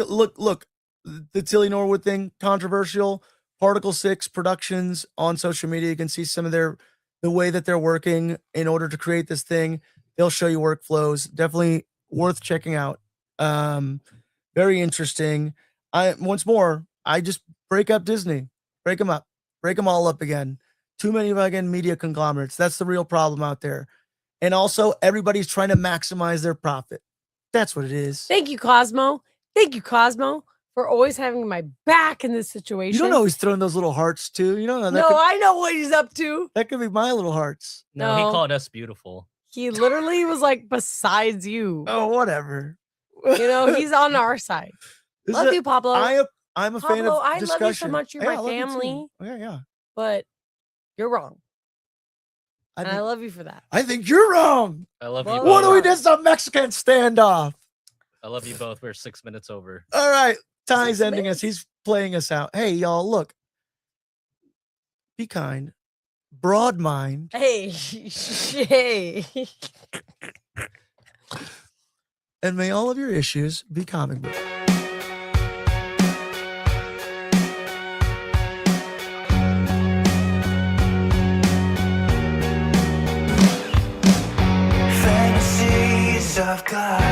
the Tilly Norwood thing, controversial. Particle 6 Productions on social media. You can see some of the way that they're working in order to create this thing. They'll show you workflows. Definitely worth checking out. Very interesting. Once more, I just break up Disney. Break them up. Break them all up again. Too many fucking media conglomerates. That's the real problem out there. And also, everybody's trying to maximize their profit. That's what it is. Thank you, Cosmo. Thank you, Cosmo, for always having my back in this situation. You don't know he's throwing those little hearts too. You don't know that. No, I know what he's up to. That could be my little hearts. No, he No. called us beautiful. He literally was like, besides you. Oh, whatever. You know, he's on our side. This Love is you, Pablo. I'm a fan Pablo, of I discussion. love you so much. You're Yeah, my I love you too. family. Yeah. But you're wrong. I And I think, love you for that. I think you're wrong. I love Well, you. What Both. do we just a Mexican standoff? I love you both. We're 6 minutes over. All right. Ty's 6 ending minutes? us. He's playing us out. Hey, y'all, look. Be kind. Broad mind. Hey, hey. And may all of your issues be comic book. Fantasies of God.